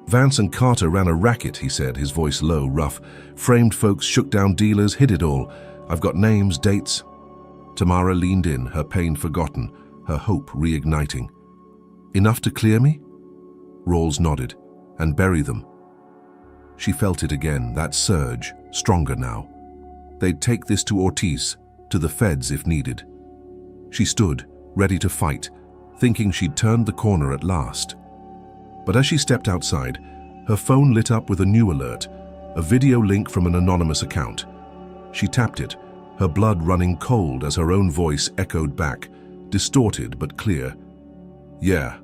"Vance and Carter ran a racket," he said, his voice low, rough. "Framed folks, shook down dealers, hid it all. I've got names, dates." Tamara leaned in, her pain forgotten, her hope reigniting. "Enough to clear me?" Rawls nodded. "And bury them." She felt it again, that surge, stronger now. They'd take this to Ortiz, to the feds if needed. She stood, ready to fight, thinking she'd turned the corner at last. But as she stepped outside, her phone lit up with a new alert, a video link from an anonymous account. She tapped it, her blood running cold as her own voice echoed back, distorted but clear. "Yeah,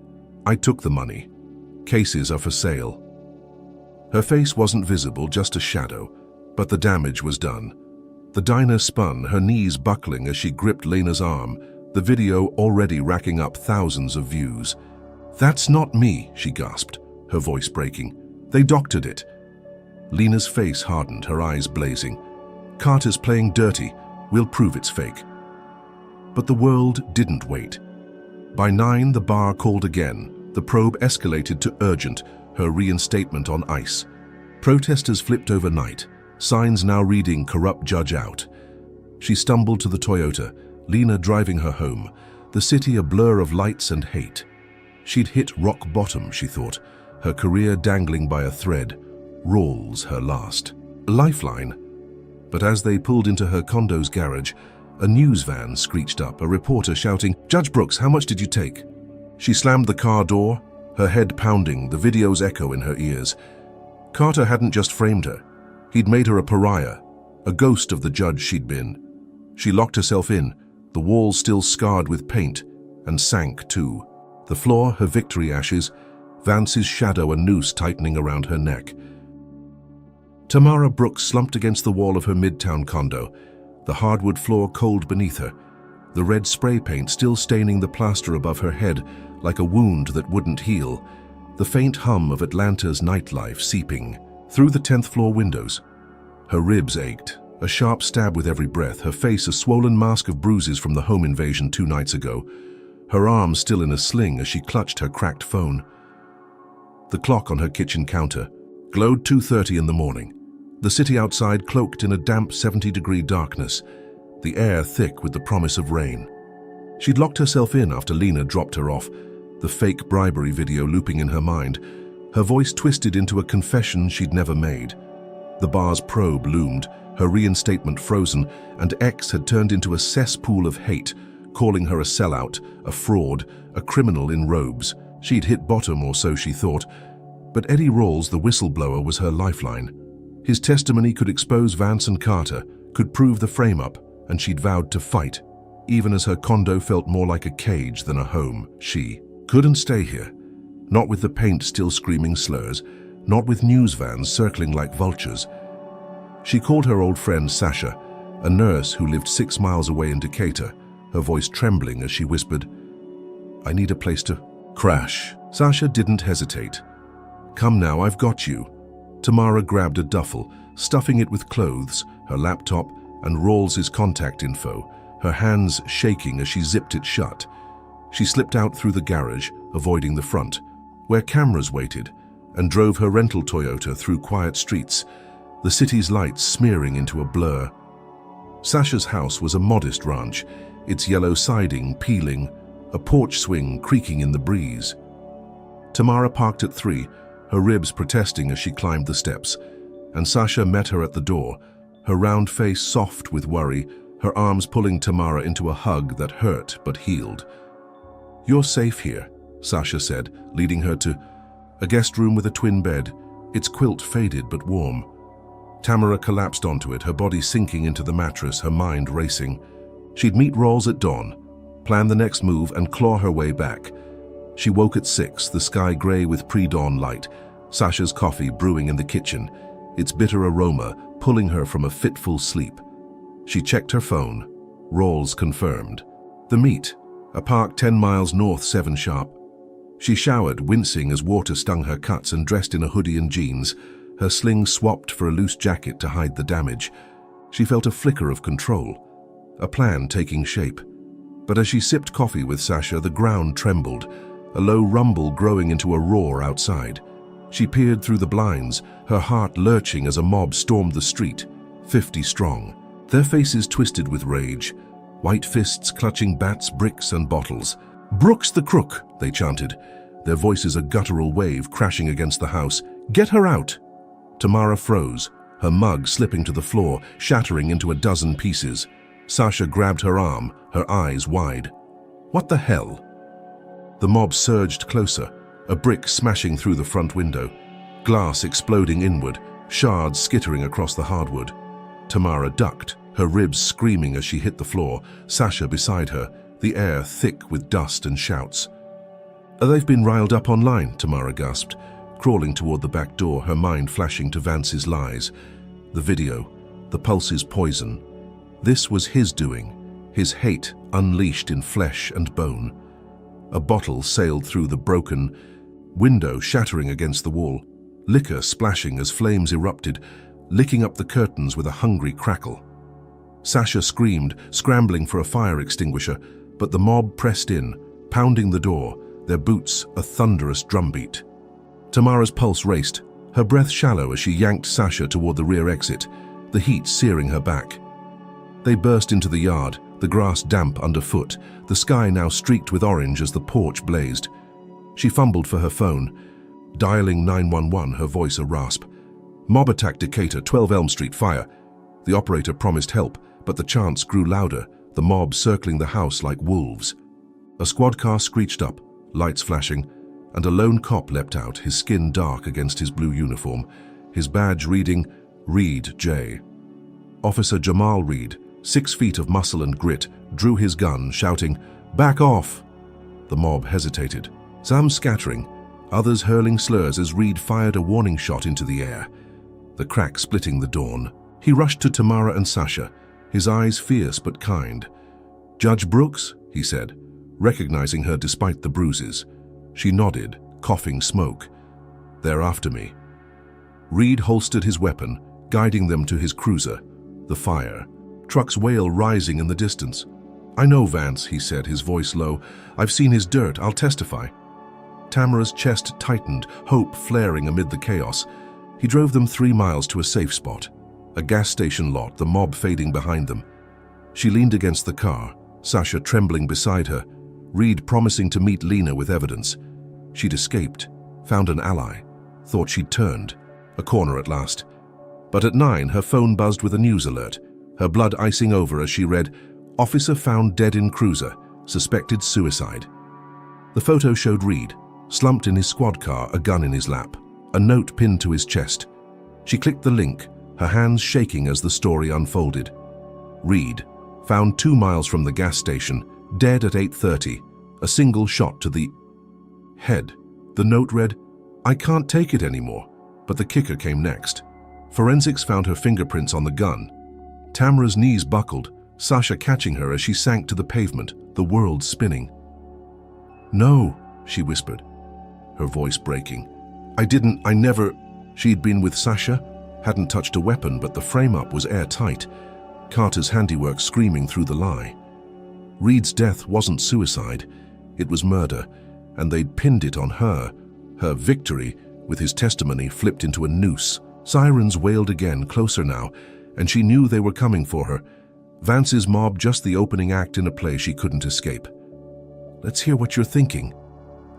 I took the money. Cases are for sale." Her face wasn't visible, just a shadow, but the damage was done. The diner spun, her knees buckling as she gripped Lena's arm, the video already racking up thousands of views. "That's not me," she gasped, her voice breaking. "They doctored it." Lena's face hardened, her eyes blazing. "Carter's playing dirty. We'll prove it's fake." But the world didn't wait. By 9, the bar called again. The probe escalated to urgent, her reinstatement on ice. Protesters flipped overnight, signs now reading "Corrupt Judge Out." She stumbled to the Toyota, Lena driving her home, the city a blur of lights and hate. She'd hit rock bottom, she thought, her career dangling by a thread, Rawls her last lifeline. But as they pulled into her condo's garage, a news van screeched up, a reporter shouting, "Judge Brooks, how much did you take?" She slammed the car door, her head pounding, the video's echo in her ears. Carter hadn't just framed her. He'd made her a pariah, a ghost of the judge she'd been. She locked herself in, the walls still scarred with paint, and sank too. The floor, her victory ashes, Vance's shadow a noose tightening around her neck. Tamara Brooks slumped against the wall of her midtown condo, the hardwood floor cold beneath her, the red spray paint still staining the plaster above her head like a wound that wouldn't heal, the faint hum of Atlanta's nightlife seeping through the 10th floor windows. Her ribs ached, a sharp stab with every breath, her face a swollen mask of bruises from the home invasion 2 nights ago, her arm still in a sling as she clutched her cracked phone. The clock on her kitchen counter glowed 2:30 in the morning. The city outside cloaked in a damp 70-degree darkness, the air thick with the promise of rain. She'd locked herself in after Lena dropped her off, the fake bribery video looping in her mind, her voice twisted into a confession she'd never made. The bar's probe loomed, her reinstatement frozen, and X had turned into a cesspool of hate, calling her a sellout, a fraud, a criminal in robes. She'd hit bottom, or so she thought. But Eddie Rawls, the whistleblower, was her lifeline. His testimony could expose Vance and Carter, could prove the frame-up, and she'd vowed to fight. Even as her condo felt more like a cage than a home, she couldn't stay here. Not with the paint still screaming slurs, not with news vans circling like vultures. She called her old friend Sasha, a nurse who lived 6 miles away in Decatur, her voice trembling as she whispered, "I need a place to crash." Sasha didn't hesitate. "Come now, I've got you." Tamara grabbed a duffel, stuffing it with clothes, her laptop, and Rawls' contact info, her hands shaking as she zipped it shut. She slipped out through the garage, avoiding the front, where cameras waited, and drove her rental Toyota through quiet streets, the city's lights smearing into a blur. Sasha's house was a modest ranch, its yellow siding peeling, a porch swing creaking in the breeze. Tamara parked at 3, her ribs protesting as she climbed the steps, and Sasha met her at the door, her round face soft with worry, her arms pulling Tamara into a hug that hurt but healed. "You're safe here," Sasha said, leading her to a guest room with a twin bed, its quilt faded but warm. Tamara collapsed onto it, her body sinking into the mattress, her mind racing. She'd meet Rawls at dawn, plan the next move, and claw her way back. She woke at 6, the sky grey with pre-dawn light, Sasha's coffee brewing in the kitchen, its bitter aroma pulling her from a fitful sleep. She checked her phone. Rawls confirmed. The meet, a park 10 miles north, 7 sharp. She showered, wincing as water stung her cuts, and dressed in a hoodie and jeans, her sling swapped for a loose jacket to hide the damage. She felt a flicker of control, a plan taking shape. But as she sipped coffee with Sasha, the ground trembled, a low rumble growing into a roar outside. She peered through the blinds, her heart lurching as a mob stormed the street, 50 strong. Their faces twisted with rage, white fists clutching bats, bricks, and bottles. "Brooks the crook," they chanted, their voices a guttural wave crashing against the house. "Get her out!" Tamara froze, her mug slipping to the floor, shattering into a dozen pieces. Sasha grabbed her arm, her eyes wide. "What the hell?" The mob surged closer, a brick smashing through the front window, glass exploding inward, shards skittering across the hardwood. Tamara ducked, her ribs screaming as she hit the floor, Sasha beside her, the air thick with dust and shouts. "They've been riled up online," Tamara gasped, crawling toward the back door, her mind flashing to Vance's lies. The video, the pulse's poison. This was his doing, his hate unleashed in flesh and bone. A bottle sailed through the broken window, shattering against the wall, liquor splashing as flames erupted, licking up the curtains with a hungry crackle. Sasha screamed, scrambling for a fire extinguisher, but the mob pressed in, pounding the door, their boots a thunderous drumbeat. Tamara's pulse raced, her breath shallow as she yanked Sasha toward the rear exit, the heat searing her back. They burst into the yard, the grass damp underfoot, the sky now streaked with orange as the porch blazed. She fumbled for her phone, dialing 911, her voice a rasp. "Mob attack Decatur, 12 Elm Street, fire." The operator promised help, but the chants grew louder, the mob circling the house like wolves. A squad car screeched up, lights flashing, and a lone cop leapt out, his skin dark against his blue uniform, his badge reading, "Reed J." Officer Jamal Reed, 6 feet of muscle and grit, drew his gun, shouting, "Back off!" The mob hesitated, some scattering, others hurling slurs as Reed fired a warning shot into the air, the crack splitting the dawn. He rushed to Tamara and Sasha, his eyes fierce but kind. "Judge Brooks?" he said, recognizing her despite the bruises. She nodded, coughing smoke. "They're after me." Reed holstered his weapon, guiding them to his cruiser, the fire. Truck's wail rising in the distance. "I know Vance," he said, his voice low. "I've seen his dirt, I'll testify." Tamara's chest tightened, hope flaring amid the chaos. He drove them 3 miles to a safe spot, a gas station lot, the mob fading behind them. She leaned against the car, Sasha trembling beside her, Reed promising to meet Lena with evidence. She'd escaped, found an ally, thought she'd turned, a corner at last. But at 9, her phone buzzed with a news alert, her blood icing over as she read, "Officer found dead in cruiser, suspected suicide." The photo showed Reed, slumped in his squad car, a gun in his lap, a note pinned to his chest. She clicked the link, her hands shaking as the story unfolded. Reed, found 2 miles from the gas station, dead at 8:30, a single shot to the head. The note read, "I can't take it anymore," but the kicker came next. Forensics found her fingerprints on the gun. Tamara's knees buckled, Sasha catching her as she sank to the pavement, the world spinning. "No," she whispered, her voice breaking. I never." She'd been with Sasha, hadn't touched a weapon, but the frame-up was airtight, Carter's handiwork screaming through the lie. Reed's death wasn't suicide, it was murder, and they'd pinned it on her. Her victory, with his testimony, flipped into a noose. Sirens wailed again, closer now, and she knew they were coming for her. Vance's mob, just the opening act in a play she couldn't escape. Let's hear what you're thinking.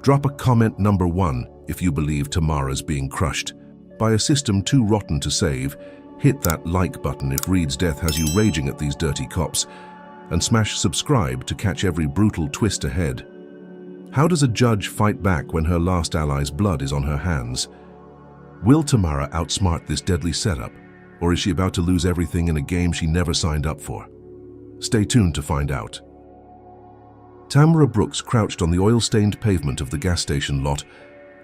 Drop a comment number 1 if you believe Tamara's being crushed by a system too rotten to save. Hit that like button if Reed's death has you raging at these dirty cops, and smash subscribe to catch every brutal twist ahead. How does a judge fight back when her last ally's blood is on her hands? Will Tamara outsmart this deadly setup, or is she about to lose everything in a game she never signed up for? Stay tuned to find out. Tamara Brooks crouched on the oil-stained pavement of the gas station lot,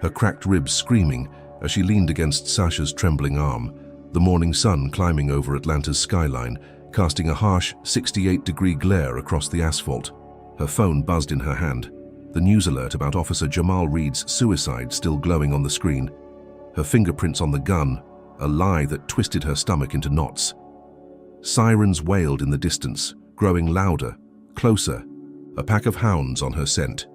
her cracked ribs screaming as she leaned against Sasha's trembling arm, the morning sun climbing over Atlanta's skyline, casting a harsh 68-degree glare across the asphalt. Her phone buzzed in her hand, the news alert about Officer Jamal Reed's suicide still glowing on the screen. Her fingerprints on the gun, a lie that twisted her stomach into knots. Sirens wailed in the distance, growing louder, closer, a pack of hounds on her scent.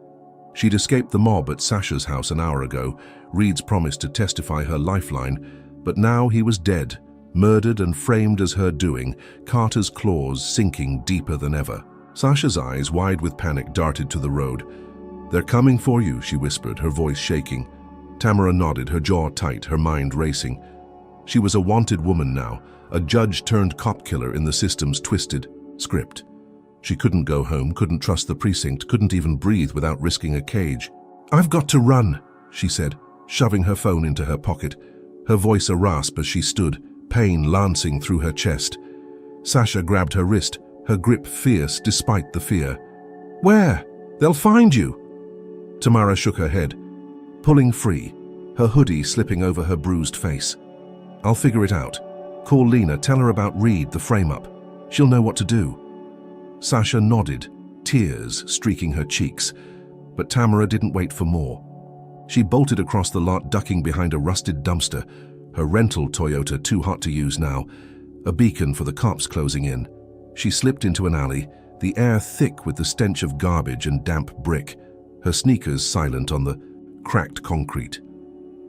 She'd escaped the mob at Sasha's house an hour ago, Reed's promise to testify her lifeline, but now he was dead, murdered and framed as her doing, Carter's claws sinking deeper than ever. Sasha's eyes, wide with panic, darted to the road. "They're coming for you," she whispered, her voice shaking. Tamara nodded, her jaw tight, her mind racing. She was a wanted woman now, a judge-turned-cop killer in the system's twisted script. She couldn't go home, couldn't trust the precinct, couldn't even breathe without risking a cage. "I've got to run," she said, shoving her phone into her pocket, her voice a rasp as she stood, pain lancing through her chest. Sasha grabbed her wrist, her grip fierce despite the fear. "Where? They'll find you." Tamara shook her head, pulling free, her hoodie slipping over her bruised face. "I'll figure it out. Call Lena, tell her about Reed, the frame-up. She'll know what to do." Sasha nodded, tears streaking her cheeks, but Tamara didn't wait for more. She bolted across the lot, ducking behind a rusted dumpster, her rental Toyota too hot to use now, a beacon for the cops closing in. She slipped into an alley, the air thick with the stench of garbage and damp brick, her sneakers silent on the cracked concrete.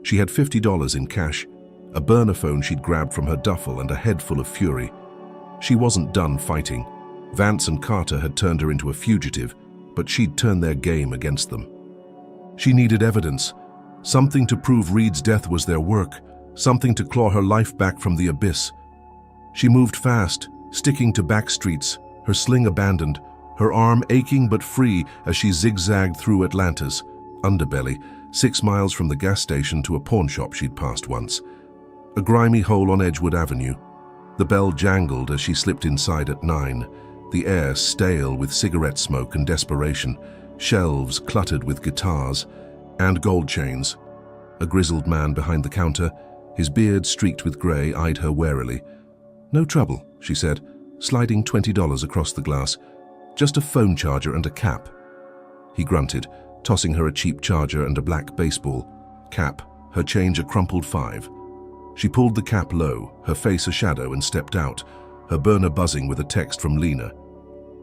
She had $50 in cash, a burner phone she'd grabbed from her duffel, and a head full of fury. She wasn't done fighting. Vance and Carter had turned her into a fugitive, but she'd turned their game against them. She needed evidence, something to prove Reed's death was their work, something to claw her life back from the abyss. She moved fast, sticking to back streets, her sling abandoned, her arm aching but free as she zigzagged through Atlanta's underbelly, 6 miles from the gas station to a pawn shop she'd passed once. A grimy hole on Edgewood Avenue. The bell jangled as she slipped inside at 9, the air stale with cigarette smoke and desperation, shelves cluttered with guitars and gold chains. A grizzled man behind the counter, his beard streaked with grey, eyed her warily. "No trouble," she said, sliding $20 across the glass. "Just a phone charger and a cap." He grunted, tossing her a cheap charger and a black baseball cap, her change a crumpled 5. She pulled the cap low, her face a shadow, and stepped out, her burner buzzing with a text from Lena.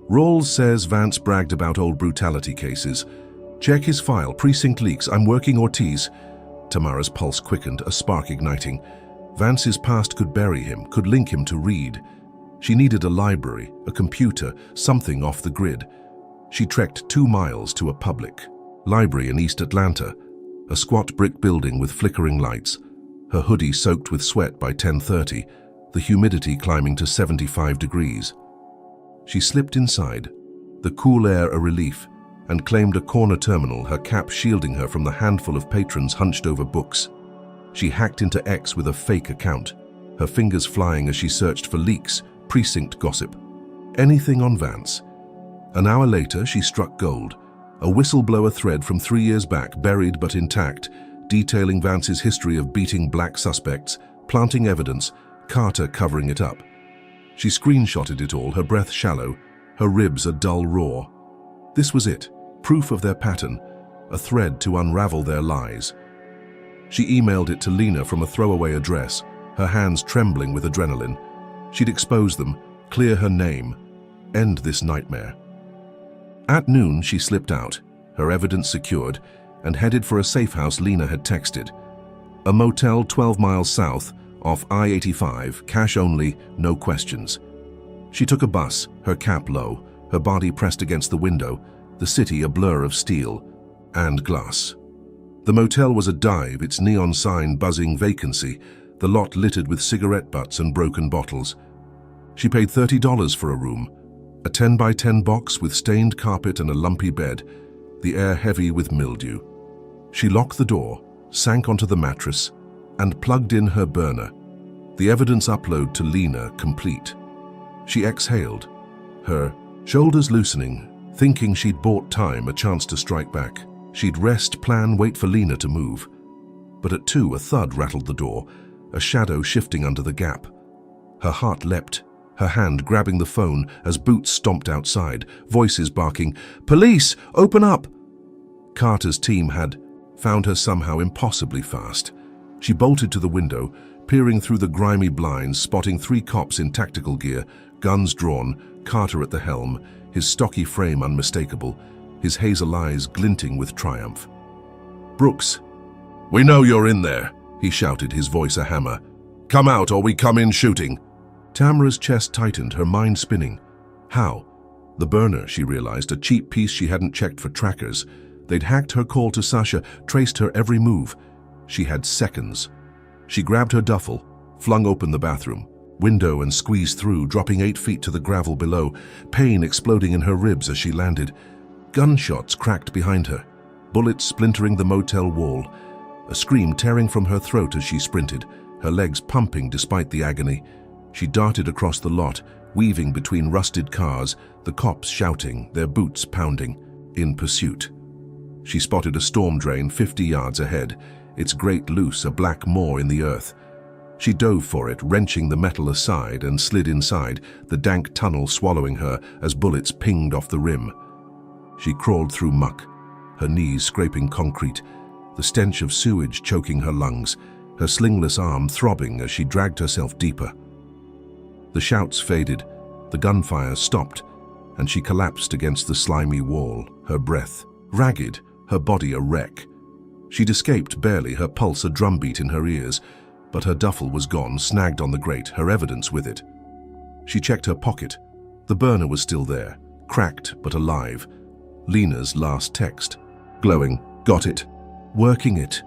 "Rawls says Vance bragged about old brutality cases. Check his file, precinct leaks, I'm working Ortiz." Tamara's pulse quickened, a spark igniting. Vance's past could bury him, could link him to Reed. She needed a library, a computer, something off the grid. She trekked 2 miles to a public library in East Atlanta, a squat brick building with flickering lights, her hoodie soaked with sweat by 10:30, the humidity climbing to 75 degrees. She slipped inside, the cool air a relief, and claimed a corner terminal, her cap shielding her from the handful of patrons hunched over books. She hacked into X with a fake account, her fingers flying as she searched for leaks, precinct gossip, anything on Vance. An hour later, she struck gold, a whistleblower thread from 3 years back, buried but intact, detailing Vance's history of beating black suspects, planting evidence, Carter covering it up. She screenshotted it all, her breath shallow, her ribs a dull roar. This was it, proof of their pattern, a thread to unravel their lies. She emailed it to Lena from a throwaway address, her hands trembling with adrenaline. She'd expose them, clear her name, end this nightmare. At noon, she slipped out, her evidence secured, and headed for a safe house Lena had texted. A motel 12 miles south, off I-85, cash only, no questions. She took a bus, her cap low, her body pressed against the window, the city a blur of steel and glass. The motel was a dive, its neon sign buzzing vacancy, the lot littered with cigarette butts and broken bottles. She paid $30 for a room, a 10 by 10 box with stained carpet and a lumpy bed, the air heavy with mildew. She locked the door, sank onto the mattress, and plugged in her burner, the evidence upload to Lena complete. She exhaled, her shoulders loosening, thinking she'd bought time, a chance to strike back. She'd rest, plan, wait for Lena to move. But at 2, a thud rattled the door, a shadow shifting under the gap. Her heart leapt, her hand grabbing the phone as boots stomped outside, voices barking, "Police! Open up!" Carter's team had found her somehow impossibly fast. She bolted to the window, peering through the grimy blinds, spotting 3 cops in tactical gear, guns drawn, Carter at the helm, his stocky frame unmistakable, his hazel eyes glinting with triumph. "Brooks, we know you're in there," he shouted, his voice a hammer. "Come out or we come in shooting." Tamara's chest tightened, her mind spinning. How? The burner, she realized, a cheap piece she hadn't checked for trackers. They'd hacked her call to Sasha, traced her every move. She had seconds. She grabbed her duffel, flung open the bathroom window and squeezed through, dropping 8 feet to the gravel below, pain exploding in her ribs as she landed. Gunshots cracked behind her, bullets splintering the motel wall, a scream tearing from her throat as she sprinted, her legs pumping despite the agony. She darted across the lot, weaving between rusted cars, the cops shouting, their boots pounding, in pursuit. She spotted a storm drain 50 yards ahead, its grate loose, a black maw in the earth. She dove for it, wrenching the metal aside, and slid inside, the dank tunnel swallowing her as bullets pinged off the rim. She crawled through muck, her knees scraping concrete, the stench of sewage choking her lungs, her slingless arm throbbing as she dragged herself deeper. The shouts faded, the gunfire stopped, and she collapsed against the slimy wall, her breath ragged, her body a wreck. She'd escaped barely, her pulse a drumbeat in her ears, but her duffel was gone, snagged on the grate, her evidence with it. She checked her pocket. The burner was still there, cracked but alive. Lena's last text, glowing, "Got it. Working it."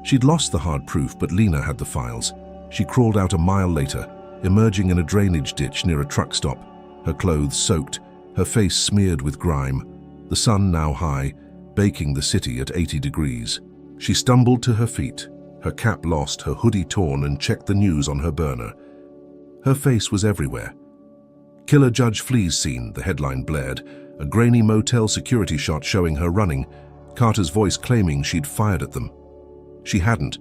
She'd lost the hard proof, but Lena had the files. She crawled out a mile later, emerging in a drainage ditch near a truck stop, her clothes soaked, her face smeared with grime, the sun now high, baking the city at 80 degrees. She stumbled to her feet, her cap lost, her hoodie torn, and checked the news on her burner. Her face was everywhere. "Killer Judge Flees Scene," the headline blared, a grainy motel security shot showing her running, Carter's voice claiming she'd fired at them. She hadn't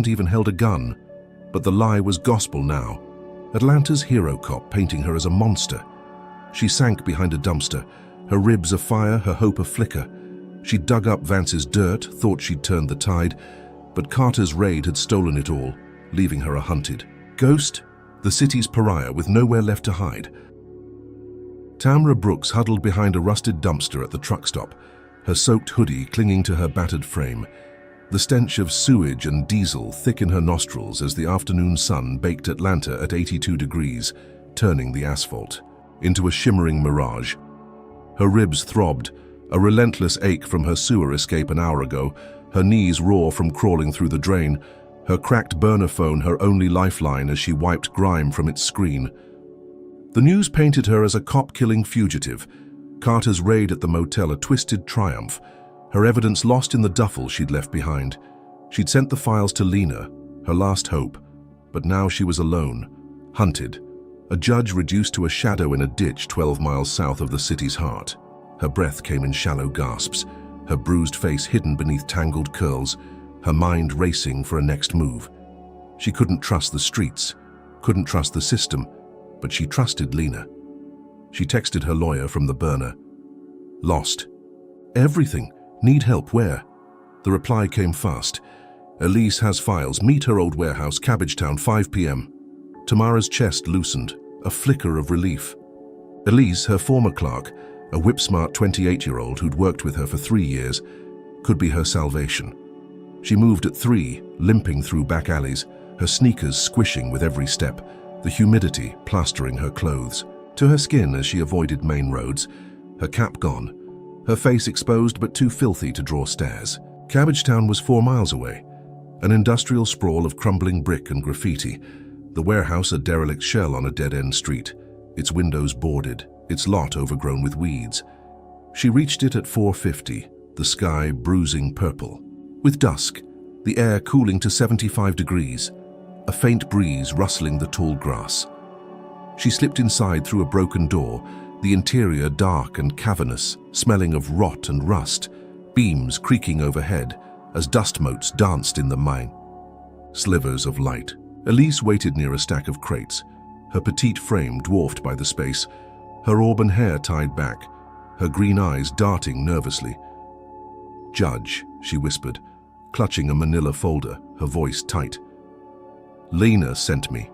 even held a gun, but the lie was gospel now. Atlanta's hero cop painting her as a monster. She sank behind a dumpster, her ribs afire, her hope a flicker. She dug up Vance's dirt, thought she'd turned the tide, but Carter's raid had stolen it all, leaving her a hunted ghost, the city's pariah with nowhere left to hide. Tamara Brooks huddled behind a rusted dumpster at the truck stop, her soaked hoodie clinging to her battered frame. The stench of sewage and diesel thick in her nostrils as the afternoon sun baked Atlanta at 82 degrees, turning the asphalt into a shimmering mirage. Her ribs throbbed, a relentless ache from her sewer escape an hour ago, her knees raw from crawling through the drain, her cracked burner phone her only lifeline as she wiped grime from its screen. The news painted her as a cop-killing fugitive, Carter's raid at the motel a twisted triumph, her evidence lost in the duffel she'd left behind. She'd sent the files to Lena, her last hope, but now she was alone, hunted, a judge reduced to a shadow in a ditch 12 miles south of the city's heart. Her breath came in shallow gasps, her bruised face hidden beneath tangled curls, her mind racing for a next move. She couldn't trust the streets, couldn't trust the system, but she trusted Lena. She texted her lawyer from the burner. Lost. Everything. Need help where? The reply came fast. Elise has files. Meet her old warehouse, Cabbagetown, 5 p.m. Tamara's chest loosened, a flicker of relief. Elise, her former clerk, a whip-smart 28-year-old who'd worked with her for 3 years, could be her salvation. She moved at 3, limping through back alleys, her sneakers squishing with every step, the humidity plastering her clothes. To her skin as she avoided main roads, her cap gone, her face exposed but too filthy to draw stares. Cabbagetown was 4 miles away, an industrial sprawl of crumbling brick and graffiti, the warehouse a derelict shell on a dead-end street, its windows boarded, its lot overgrown with weeds. She reached it at 4:50, the sky bruising purple. With dusk, the air cooling to 75 degrees, a faint breeze rustling the tall grass. She slipped inside through a broken door, the interior dark and cavernous, smelling of rot and rust, beams creaking overhead as dust motes danced in the mine. Slivers of light. Elise waited near a stack of crates, her petite frame dwarfed by the space, her auburn hair tied back, her green eyes darting nervously. "Judge," she whispered, clutching a manila folder, her voice tight. "Lena sent me.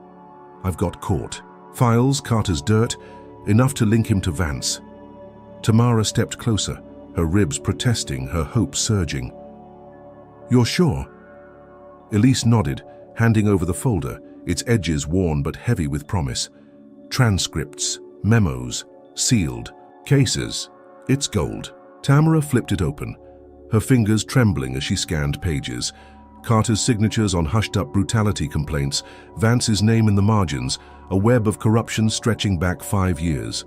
I've got caught. Files, Carter's dirt, enough to link him to Vance." Tamara stepped closer, her ribs protesting, her hope surging. "You're sure?" Elise nodded, handing over the folder, its edges worn but heavy with promise. Transcripts, memos, sealed, cases. It's gold. Tamara flipped it open, her fingers trembling as she scanned pages. Carter's signatures on hushed-up brutality complaints, Vance's name in the margins, a web of corruption stretching back 5 years.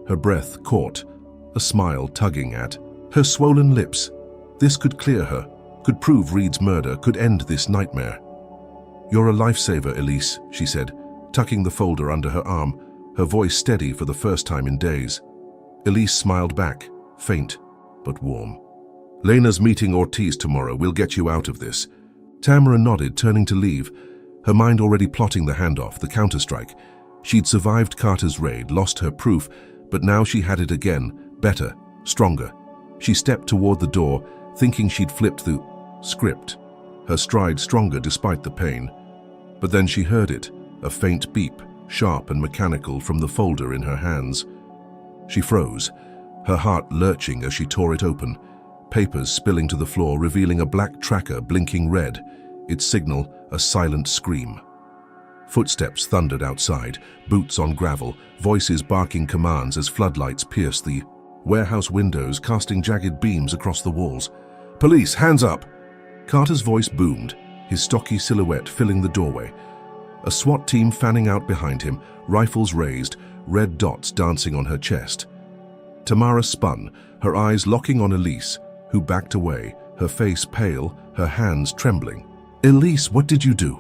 Her breath caught, a smile tugging at her swollen lips. This could clear her, could prove Reed's murder, could end this nightmare. "You're a lifesaver, Elise," she said, tucking the folder under her arm, her voice steady for the first time in days. Elise smiled back, faint but warm. "Lena's meeting Ortiz tomorrow. We'll get you out of this." Tamara nodded, turning to leave, her mind already plotting the handoff, the counterstrike. She'd survived Carter's raid, lost her proof, but now she had it again, better, stronger. She stepped toward the door, thinking she'd flipped the script, her stride stronger despite the pain. But then she heard it, a faint beep, sharp and mechanical from the folder in her hands. She froze, her heart lurching as she tore it open, papers spilling to the floor, revealing a black tracker blinking red, its signal a silent scream. Footsteps thundered outside, boots on gravel, voices barking commands as floodlights pierced the warehouse windows, casting jagged beams across the walls. "Police, hands up!" Carter's voice boomed, his stocky silhouette filling the doorway. A SWAT team fanning out behind him, rifles raised, red dots dancing on her chest. Tamara spun, her eyes locking on Elise, who backed away, her face pale, her hands trembling. "Elise, what did you do?"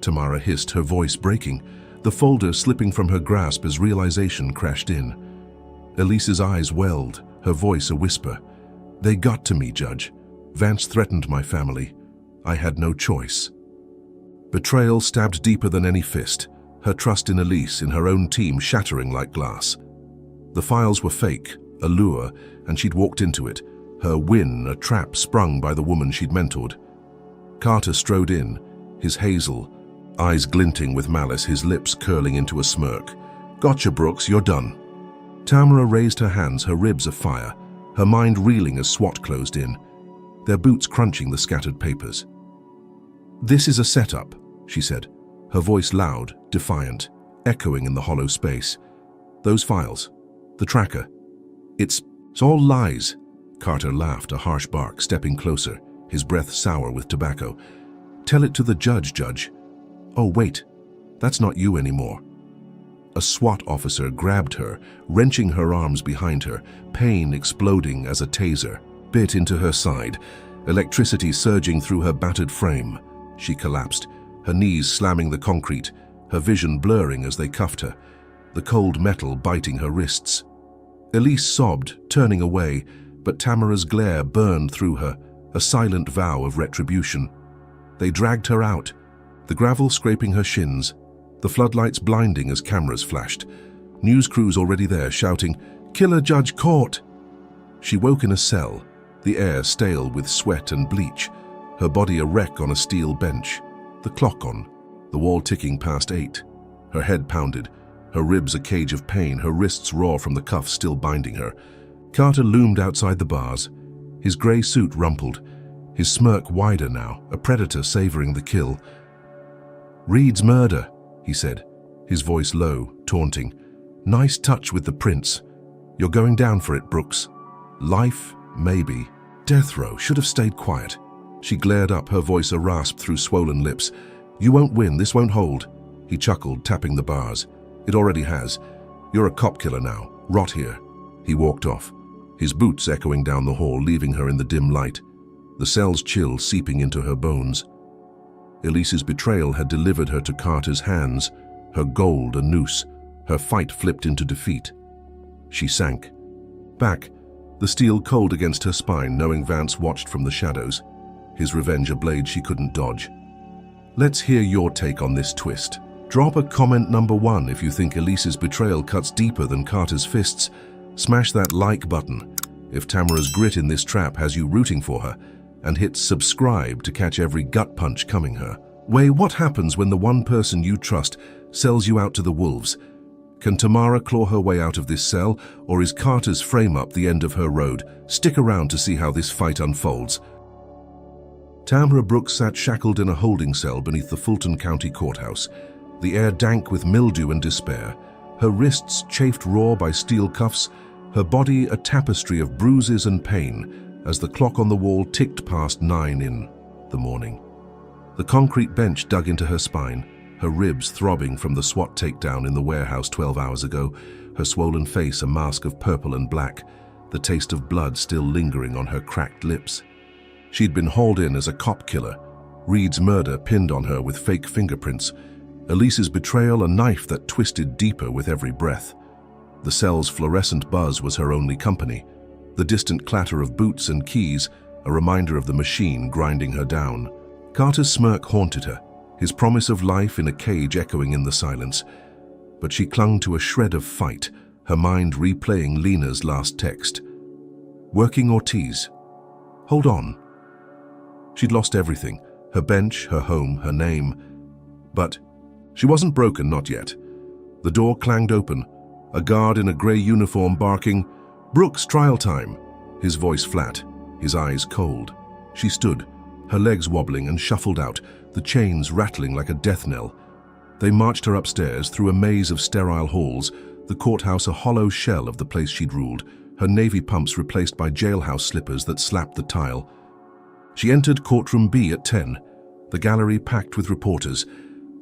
Tamara hissed, her voice breaking, the folder slipping from her grasp as realization crashed in. Elise's eyes welled, her voice a whisper. "They got to me, Judge. Vance threatened my family. I had no choice." Betrayal stabbed deeper than any fist, her trust in Elise, in her own team, shattering like glass. The files were fake, a lure, and she'd walked into it, her win a trap sprung by the woman she'd mentored. Carter strode in, his hazel, eyes glinting with malice, his lips curling into a smirk. "Gotcha, Brooks, you're done." Tamara raised her hands, her ribs afire, her mind reeling as SWAT closed in. their boots crunching the scattered papers. "This is a setup," she said, her voice loud, defiant, echoing in the hollow space. "Those files, the tracker, it's all lies." Carter laughed, a harsh bark, stepping closer, his breath sour with tobacco. "Tell it to the judge. Oh, wait, that's not you anymore." A SWAT officer grabbed her, wrenching her arms behind her, pain exploding as a taser bit into her side, electricity surging through her battered frame. She collapsed, her knees slamming the concrete, her vision blurring as they cuffed her, the cold metal biting her wrists. Elise sobbed, turning away, but Tamara's glare burned through her, a silent vow of retribution. They dragged her out, the gravel scraping her shins, the floodlights blinding as cameras flashed. News crews already there shouting, "Killer Judge caught!" She woke in a cell, the air stale with sweat and bleach, her body a wreck on a steel bench, the clock on, the wall ticking past 8. Her head pounded, her ribs a cage of pain, her wrists raw from the cuffs still binding her. Carter loomed outside the bars, his grey suit rumpled, his smirk wider now, a predator savoring the kill. "Reed's murder," he said, his voice low, taunting. "Nice touch with the prince. You're going down for it, Brooks. Life, maybe. Death row. Should have stayed quiet." She glared up, her voice a rasp through swollen lips. "You won't win. This won't hold." He chuckled, tapping the bars. "It already has. You're a cop killer now. Rot here." He walked off, his boots echoing down the hall, leaving her in the dim light, the cell's chill seeping into her bones. Elise's betrayal had delivered her to Carter's hands, her gold a noose, her fight flipped into defeat. She sank. Back, the steel cold against her spine, knowing Vance watched from the shadows, his revenge a blade she couldn't dodge. Let's hear your take on this twist. Drop a comment number 1 if you think Elise's betrayal cuts deeper than Carter's fists. Smash that like button if Tamara's grit in this trap has you rooting for her, and hit subscribe to catch every gut punch coming her way. What happens when the one person you trust sells you out to the wolves? Can Tamara claw her way out of this cell, or is Carter's frame-up the end of her road? Stick around to see how this fight unfolds. Tamara Brooks sat shackled in a holding cell beneath the Fulton County Courthouse, the air dank with mildew and despair, her wrists chafed raw by steel cuffs, her body a tapestry of bruises and pain as the clock on the wall ticked past 9 in the morning. The concrete bench dug into her spine, her ribs throbbing from the SWAT takedown in the warehouse 12 hours ago, her swollen face a mask of purple and black, the taste of blood still lingering on her cracked lips. She'd been hauled in as a cop killer, Reed's murder pinned on her with fake fingerprints, Elise's betrayal a knife that twisted deeper with every breath. The cell's fluorescent buzz was her only company, the distant clatter of boots and keys a reminder of the machine grinding her down. Carter's smirk haunted her, his promise of life in a cage echoing in the silence. But she clung to a shred of fight, her mind replaying Lena's last text. "Working Ortiz. Hold on." She'd lost everything, her bench, her home, her name. But she wasn't broken, not yet. The door clanged open, a guard in a grey uniform barking, "Brooks, trial time." His voice flat, his eyes cold. She stood, her legs wobbling, and shuffled out, the chains rattling like a death knell. They marched her upstairs through a maze of sterile halls, the courthouse a hollow shell of the place she'd ruled, her navy pumps replaced by jailhouse slippers that slapped the tile. She entered courtroom B at 10, the gallery packed with reporters,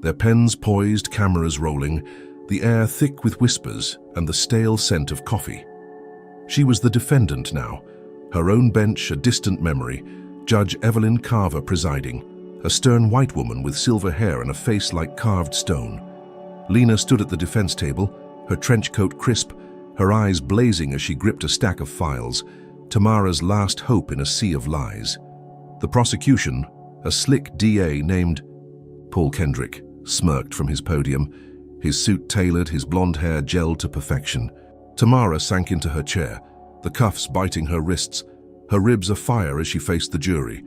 their pens poised, cameras rolling, the air thick with whispers and the stale scent of coffee. She was the defendant now, her own bench a distant memory, Judge Evelyn Carver presiding, a stern white woman with silver hair and a face like carved stone. Lena stood at the defense table, her trench coat crisp, her eyes blazing as she gripped a stack of files, Tamara's last hope in a sea of lies. The prosecution, a slick DA named Paul Kendrick, smirked from his podium, his suit tailored, his blonde hair gelled to perfection. Tamara sank into her chair, the cuffs biting her wrists, her ribs afire as she faced the jury.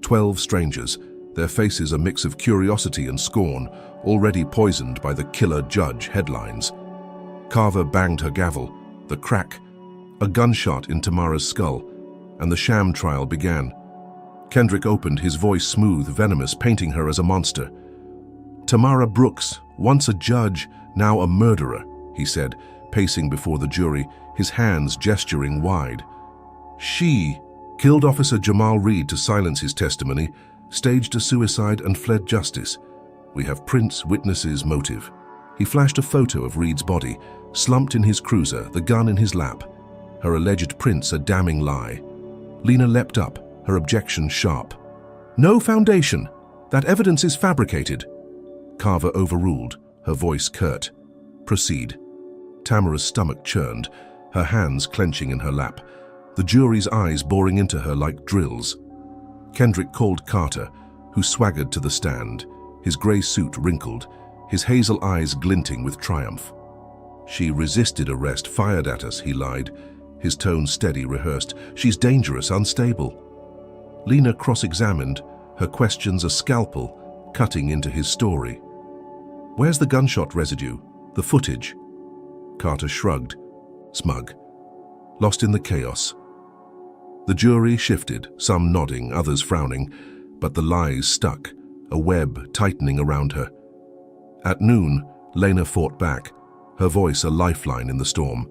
12 strangers, their faces a mix of curiosity and scorn, already poisoned by the killer judge headlines. Carver banged her gavel, the crack, a gunshot in Tamara's skull, and the sham trial began. Kendrick opened, his voice smooth, venomous, painting her as a monster. "Tamara Brooks, once a judge, now a murderer," he said, pacing before the jury, his hands gesturing wide. "She killed Officer Jamal Reed to silence his testimony, staged a suicide and fled justice. We have prints, witnesses, motive." He flashed a photo of Reed's body, slumped in his cruiser, the gun in his lap. Her alleged prints a damning lie. Lena leapt up, her objection sharp. "No foundation. That evidence is fabricated." Carver overruled, her voice curt. "Proceed." Tamara's stomach churned, her hands clenching in her lap, the jury's eyes boring into her like drills. Kendrick called Carter, who swaggered to the stand, his grey suit wrinkled, his hazel eyes glinting with triumph. "She resisted arrest, fired at us," he lied, his tone steady, rehearsed. "She's dangerous, unstable." Lena cross-examined, her questions a scalpel, cutting into his story. "Where's the gunshot residue? The footage?" Carter shrugged, smug. "Lost in the chaos." The jury shifted, some nodding, others frowning, but the lies stuck, a web tightening around her. At noon, Lena fought back, her voice a lifeline in the storm.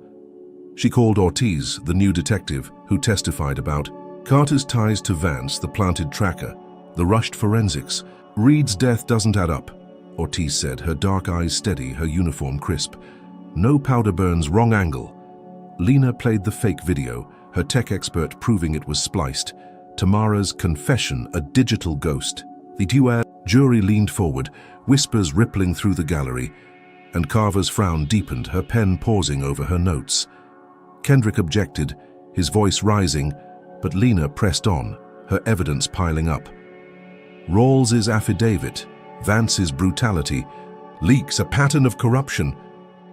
She called Ortiz, the new detective, who testified about Carter's ties to Vance, the planted tracker, the rushed forensics. "Reed's death doesn't add up," Ortiz said, her dark eyes steady, her uniform crisp. "No powder burns, wrong angle." Lena played the fake video, her tech expert proving it was spliced. Tamara's confession, a digital ghost. The jury leaned forward, whispers rippling through the gallery, and Carver's frown deepened, her pen pausing over her notes. Kendrick objected, his voice rising, but Lena pressed on, her evidence piling up. Rawls's affidavit, Vance's brutality, leaks, a pattern of corruption.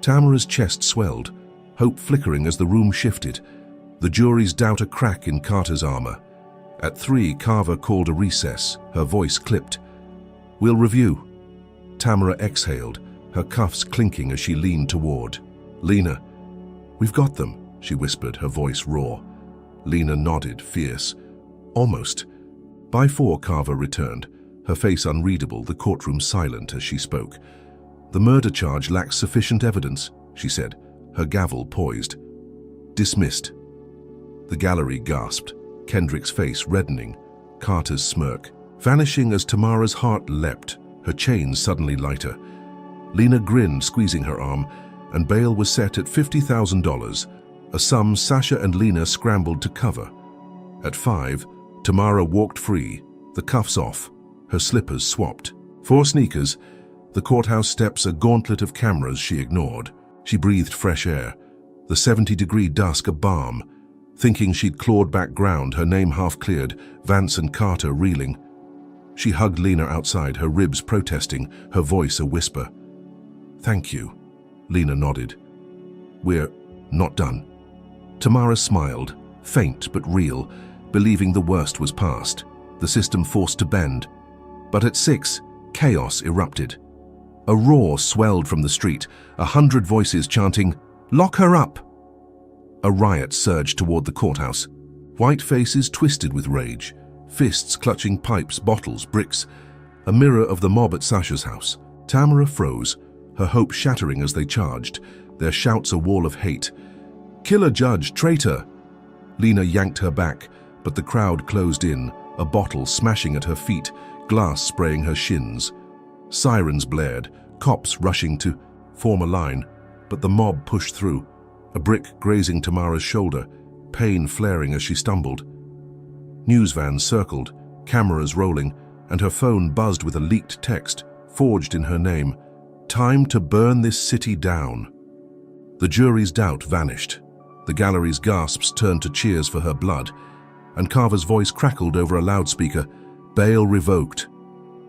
Tamara's chest swelled, hope flickering as the room shifted. The jury's doubt a crack in Carter's armor. At 3, Carver called a recess, her voice clipped. "We'll review." Tamara exhaled, her cuffs clinking as she leaned toward Lena. "We've got them," she whispered, her voice raw. Lena nodded, fierce. "Almost." By 4, Carver returned, her face unreadable, the courtroom silent as she spoke. "The murder charge lacks sufficient evidence," she said, her gavel poised. "Dismissed." The gallery gasped, Kendrick's face reddening, Carter's smirk vanishing as Tamara's heart leapt, her chains suddenly lighter. Lena grinned, squeezing her arm, and bail was set at $50,000, a sum Sasha and Lena scrambled to cover. At 5, Tamara walked free, the cuffs off, her slippers swapped. 4 sneakers, the courthouse steps a gauntlet of cameras she ignored. She breathed fresh air, the 70-degree dusk a balm. Thinking she'd clawed back ground, her name half cleared, Vance and Carter reeling. She hugged Lena outside, her ribs protesting, her voice a whisper. "Thank you," Lena nodded. "We're not done." Tamara smiled, faint but real, believing the worst was past, the system forced to bend. But at 6, chaos erupted. A roar swelled from the street, 100 voices chanting, "Lock her up!" A riot surged toward the courthouse. White faces twisted with rage, fists clutching pipes, bottles, bricks, a mirror of the mob at Sasha's house. Tamara froze, her hope shattering as they charged, their shouts a wall of hate. "Killer judge, traitor!" Lena yanked her back, but the crowd closed in, a bottle smashing at her feet, glass spraying her shins. Sirens blared, cops rushing to form a line, but the mob pushed through, a brick grazing Tamara's shoulder, pain flaring as she stumbled. News vans circled, cameras rolling, and her phone buzzed with a leaked text, forged in her name. "Time to burn this city down." The jury's doubt vanished. The gallery's gasps turned to cheers for her blood, and Carver's voice crackled over a loudspeaker. "Bail revoked."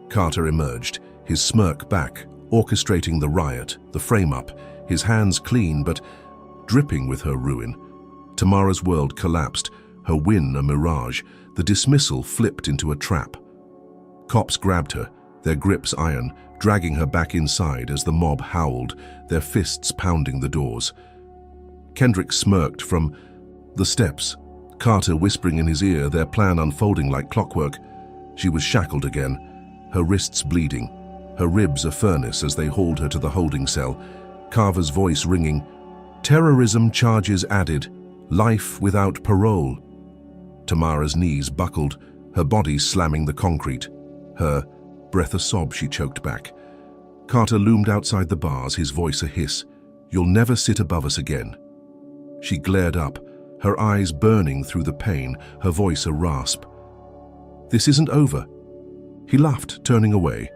Carter emerged, his smirk back, orchestrating the riot, the frame-up, his hands clean but dripping with her ruin. Tamara's world collapsed, her win a mirage, the dismissal flipped into a trap. Cops grabbed her, their grips iron, dragging her back inside as the mob howled, their fists pounding the doors. Kendrick smirked from the steps, Carter whispering in his ear, their plan unfolding like clockwork. She was shackled again, her wrists bleeding, her ribs a furnace as they hauled her to the holding cell. Carver's voice ringing, "Terrorism charges added, life without parole." Tamara's knees buckled, her body slamming the concrete. Her breath a sob she choked back. Carter loomed outside the bars, his voice a hiss. "You'll never sit above us again." She glared up, her eyes burning through the pain, her voice a rasp. "This isn't over." He laughed, turning away,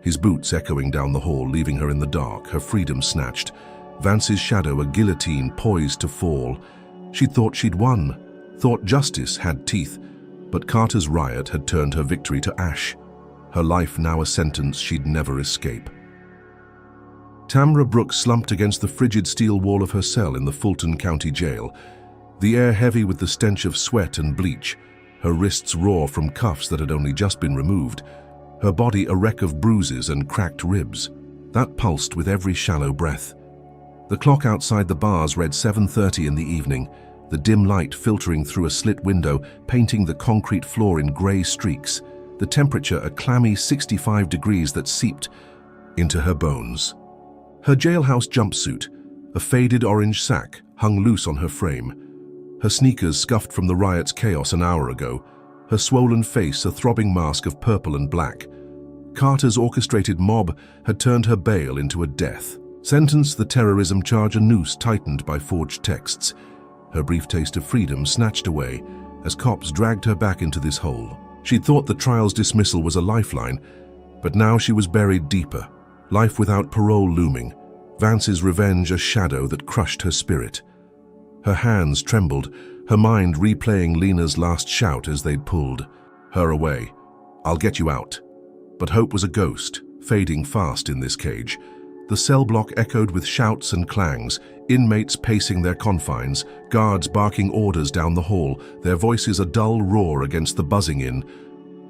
his boots echoing down the hall, leaving her in the dark, her freedom snatched. Vance's shadow a guillotine poised to fall. She'd thought she'd won, thought justice had teeth, but Carter's riot had turned her victory to ash, her life now a sentence she'd never escape. Tamara Brooks slumped against the frigid steel wall of her cell in the Fulton County Jail, the air heavy with the stench of sweat and bleach, her wrists raw from cuffs that had only just been removed, her body a wreck of bruises and cracked ribs. That pulsed with every shallow breath. The clock outside the bars read 7:30 in the evening, the dim light filtering through a slit window, painting the concrete floor in grey streaks, the temperature a clammy 65 degrees that seeped into her bones. Her jailhouse jumpsuit, a faded orange sack, hung loose on her frame, her sneakers scuffed from the riot's chaos an hour ago, her swollen face a throbbing mask of purple and black. Carter's orchestrated mob had turned her bail into a death. Sentenced the terrorism charge a noose tightened by forged texts. Her brief taste of freedom snatched away as cops dragged her back into this hole. She'd thought the trial's dismissal was a lifeline, but now she was buried deeper, life without parole looming, Vance's revenge a shadow that crushed her spirit. Her hands trembled, her mind replaying Lena's last shout as they'd pulled her away. "I'll get you out." But hope was a ghost, fading fast in this cage. The cell block echoed with shouts and clangs, inmates pacing their confines, guards barking orders down the hall, their voices a dull roar against the buzzing in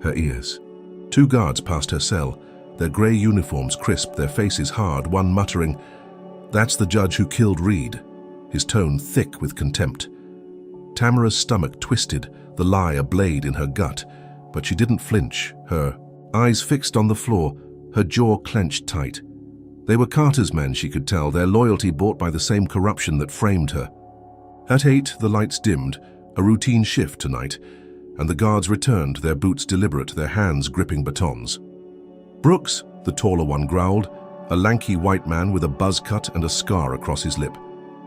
her ears. 2 guards passed her cell, their grey uniforms crisp, their faces hard, one muttering, "That's the judge who killed Reed," his tone thick with contempt. Tamara's stomach twisted, the lie a blade in her gut, but she didn't flinch, her eyes fixed on the floor, her jaw clenched tight. They were Carter's men, she could tell, their loyalty bought by the same corruption that framed her. At 8, the lights dimmed, a routine shift tonight, and the guards returned, their boots deliberate, their hands gripping batons. "Brooks," the taller one growled, a lanky white man with a buzz cut and a scar across his lip.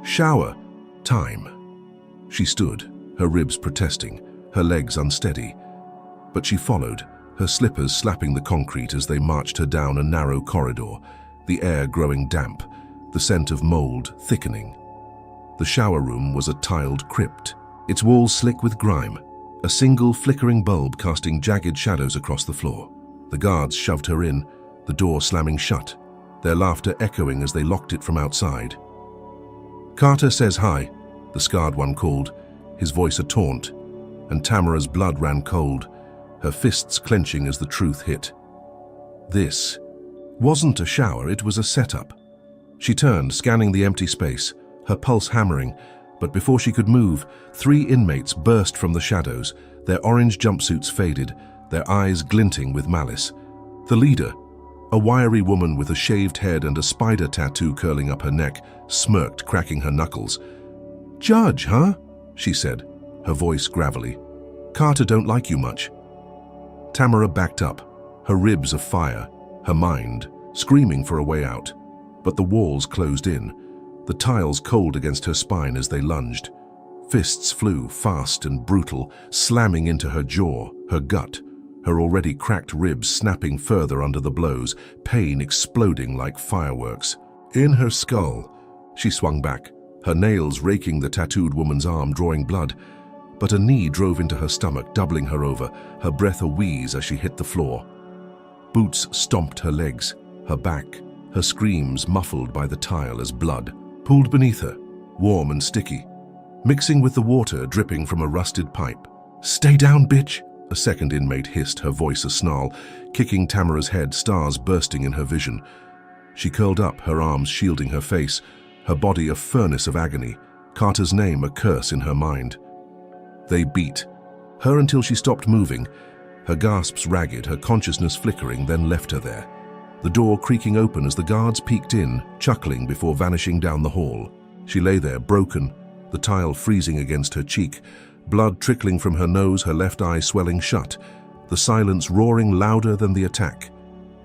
"Shower. Time." She stood, her ribs protesting, her legs unsteady. But she followed, her slippers slapping the concrete as they marched her down a narrow corridor, the air growing damp, the scent of mold thickening. The shower room was a tiled crypt, its walls slick with grime, a single flickering bulb casting jagged shadows across the floor. The guards shoved her in, the door slamming shut, their laughter echoing as they locked it from outside. "Carter says hi," the scarred one called, his voice a taunt, and Tamara's blood ran cold, her fists clenching as the truth hit. This wasn't a shower, it was a setup. She turned, scanning the empty space, her pulse hammering, but before she could move, 3 inmates burst from the shadows, their orange jumpsuits faded, their eyes glinting with malice. The leader, a wiry woman with a shaved head and a spider tattoo curling up her neck, smirked, cracking her knuckles. "Judge, huh?" she said, her voice gravelly. "Carter don't like you much." Tamara backed up, her ribs afire, her mind screaming for a way out. But the walls closed in, the tiles cold against her spine as they lunged. Fists flew, fast and brutal, slamming into her jaw, her gut, her already cracked ribs snapping further under the blows, pain exploding like fireworks. In her skull, she swung back, her nails raking the tattooed woman's arm, drawing blood. But a knee drove into her stomach, doubling her over, her breath a wheeze as she hit the floor. Boots stomped her legs, her back, her screams muffled by the tile as blood pooled beneath her, warm and sticky, mixing with the water dripping from a rusted pipe. "Stay down, bitch!" a second inmate hissed, her voice a snarl, kicking Tamara's head, stars bursting in her vision. She curled up, her arms shielding her face, her body a furnace of agony, Carter's name a curse in her mind. They beat her until she stopped moving, her gasps ragged, her consciousness flickering, then left her there. The door creaking open as the guards peeked in, chuckling before vanishing down the hall. She lay there, broken, the tile freezing against her cheek, blood trickling from her nose, her left eye swelling shut, the silence roaring louder than the attack.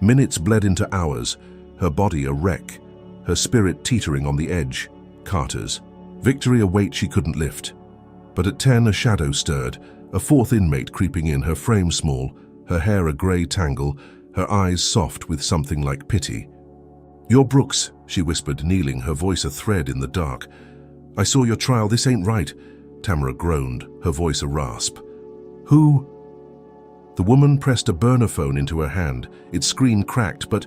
Minutes bled into hours, her body a wreck, her spirit teetering on the edge. Carter's. Victory a weight she couldn't lift. But at 10 a shadow stirred, a fourth inmate creeping in, her frame small, her hair a grey tangle, her eyes soft with something like pity. "You're Brooks," she whispered, kneeling, her voice a thread in the dark. "I saw your trial, this ain't right." Tamara groaned, her voice a rasp. "Who?" The woman pressed a burner phone into her hand, its screen cracked but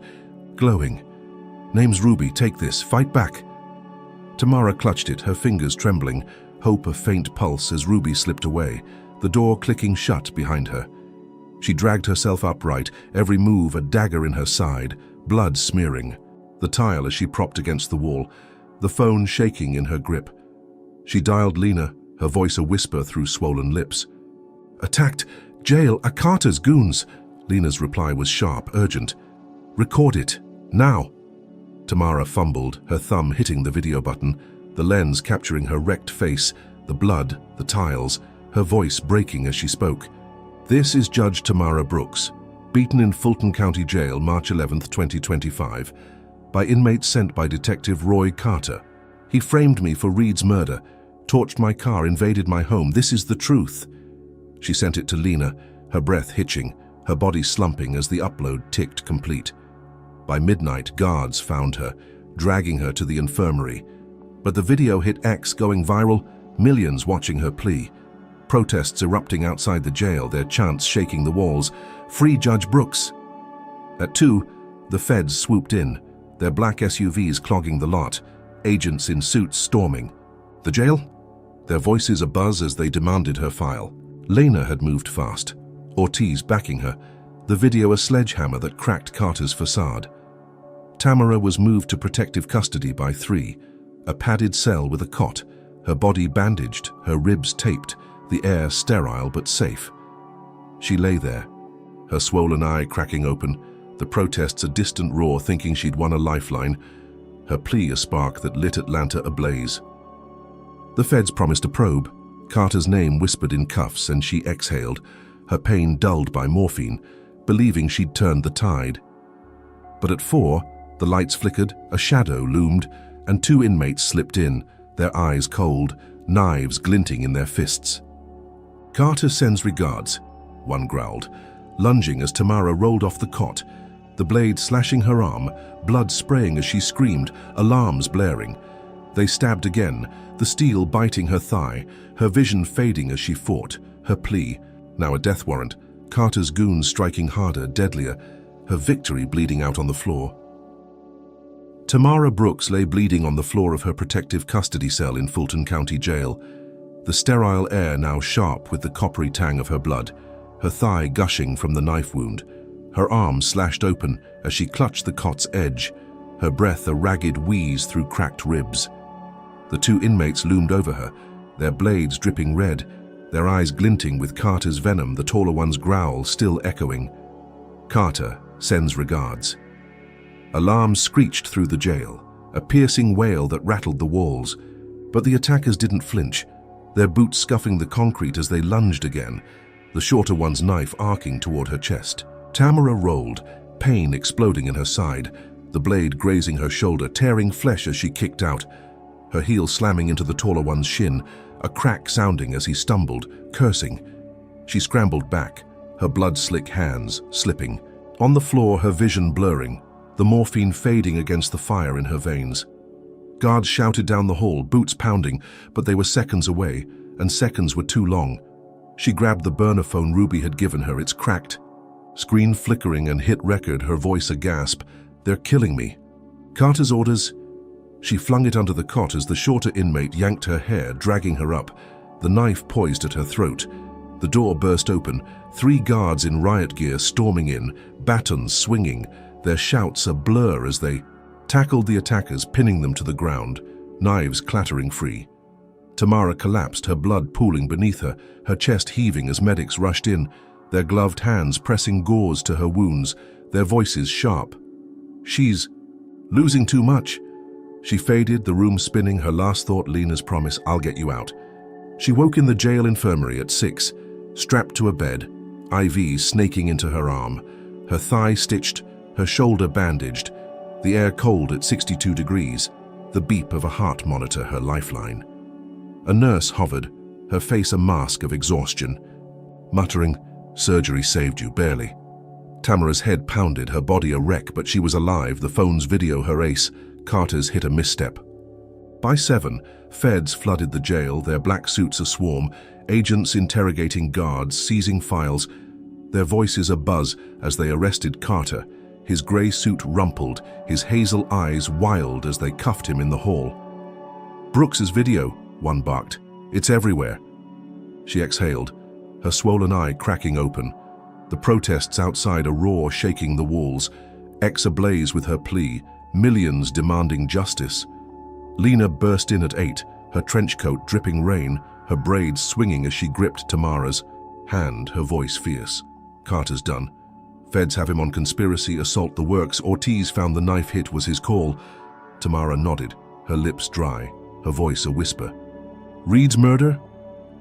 glowing. "Name's Ruby, take this, fight back." Tamara clutched it, her fingers trembling, hope a faint pulse as Ruby slipped away, the door clicking shut behind her. She dragged herself upright, every move a dagger in her side, blood smearing. The tile as she propped against the wall, the phone shaking in her grip. She dialed Lena, her voice a whisper through swollen lips. "Attacked! Jail! A Carter's goons!" Lena's reply was sharp, urgent. "Record it! Now!" Tamara fumbled, her thumb hitting the video button, the lens capturing her wrecked face, the blood, the tiles, her voice breaking as she spoke. "This is Judge Tamara Brooks, beaten in Fulton County Jail, March 11, 2025, by inmates sent by Detective Roy Carter. He framed me for Reed's murder, torched my car, invaded my home. This is the truth." She sent it to Lena, her breath hitching, her body slumping as the upload ticked complete. By midnight, guards found her, dragging her to the infirmary. But the video hit X, going viral, millions watching her plea. Protests erupting outside the jail, their chants shaking the walls. "Free Judge Brooks!" At 2, the feds swooped in, their black SUVs clogging the lot, agents in suits storming. The jail? Their voices abuzz as they demanded her file. Lena had moved fast, Ortiz backing her, the video a sledgehammer that cracked Carter's facade. Tamara was moved to protective custody by 3, a padded cell with a cot, her body bandaged, her ribs taped, the air sterile but safe. She lay there, her swollen eye cracking open, the protests a distant roar, thinking she'd won a lifeline, her plea a spark that lit Atlanta ablaze. The feds promised a probe, Carter's name whispered in cuffs, and she exhaled, her pain dulled by morphine, believing she'd turned the tide. But at 4, the lights flickered, a shadow loomed, and 2 inmates slipped in, their eyes cold, knives glinting in their fists. "Carter sends regards," one growled, lunging as Tamara rolled off the cot, the blade slashing her arm, blood spraying as she screamed, alarms blaring. They stabbed again, the steel biting her thigh, her vision fading as she fought, her plea, now a death warrant, Carter's goons striking harder, deadlier, her victory bleeding out on the floor. Tamara Brooks lay bleeding on the floor of her protective custody cell in Fulton County Jail, the sterile air now sharp with the coppery tang of her blood, her thigh gushing from the knife wound, her arm slashed open as she clutched the cot's edge, her breath a ragged wheeze through cracked ribs. The 2 inmates loomed over her, their blades dripping red, their eyes glinting with Carter's venom, the taller one's growl still echoing. "Carter sends regards." Alarms screeched through the jail, a piercing wail that rattled the walls. But the attackers didn't flinch, their boots scuffing the concrete as they lunged again, the shorter one's knife arcing toward her chest. Tamara rolled, pain exploding in her side, the blade grazing her shoulder, tearing flesh as she kicked out, her heel slamming into the taller one's shin, a crack sounding as he stumbled, cursing. She scrambled back, her blood-slick hands slipping. On the floor, her vision blurring, the morphine fading against the fire in her veins. Guards shouted down the hall, boots pounding, but they were seconds away, and seconds were too long. She grabbed the burner phone Ruby had given her, its cracked. Screen flickering and hit record, her voice a gasp. "They're killing me." "Carter's orders?" She flung it under the cot as the shorter inmate yanked her hair, dragging her up, the knife poised at her throat. The door burst open, 3 guards in riot gear storming in, batons swinging, their shouts a blur as they tackled the attackers, pinning them to the ground, knives clattering free. Tamara collapsed, her blood pooling beneath her, her chest heaving as medics rushed in, their gloved hands pressing gauze to her wounds, their voices sharp. "She's losing too much." She faded, the room spinning, her last thought Lena's promise, "I'll get you out." She woke in the jail infirmary at 6, strapped to a bed, IV snaking into her arm, her thigh stitched, her shoulder bandaged, the air cold at 62 degrees, the beep of a heart monitor her lifeline. A nurse hovered, her face a mask of exhaustion, muttering, "Surgery saved you, barely." Tamara's head pounded, her body a wreck, but she was alive, the phone's video her ace. Carter's hit a misstep. By 7, feds flooded the jail, their black suits a swarm, agents interrogating guards, seizing files, their voices abuzz as they arrested Carter, his grey suit rumpled, his hazel eyes wild as they cuffed him in the hall. "Brooks's video," one barked. "It's everywhere." She exhaled, her swollen eye cracking open. The protests outside a roar shaking the walls, X ablaze with her plea, millions demanding justice. Lena burst in at 8, her trench coat dripping rain, her braids swinging as she gripped Tamara's hand, her voice fierce. "Carter's done. Feds have him on conspiracy, assault, the works. Ortiz found the knife hit was his call." Tamara nodded, her lips dry, her voice a whisper. "Reed's murder?"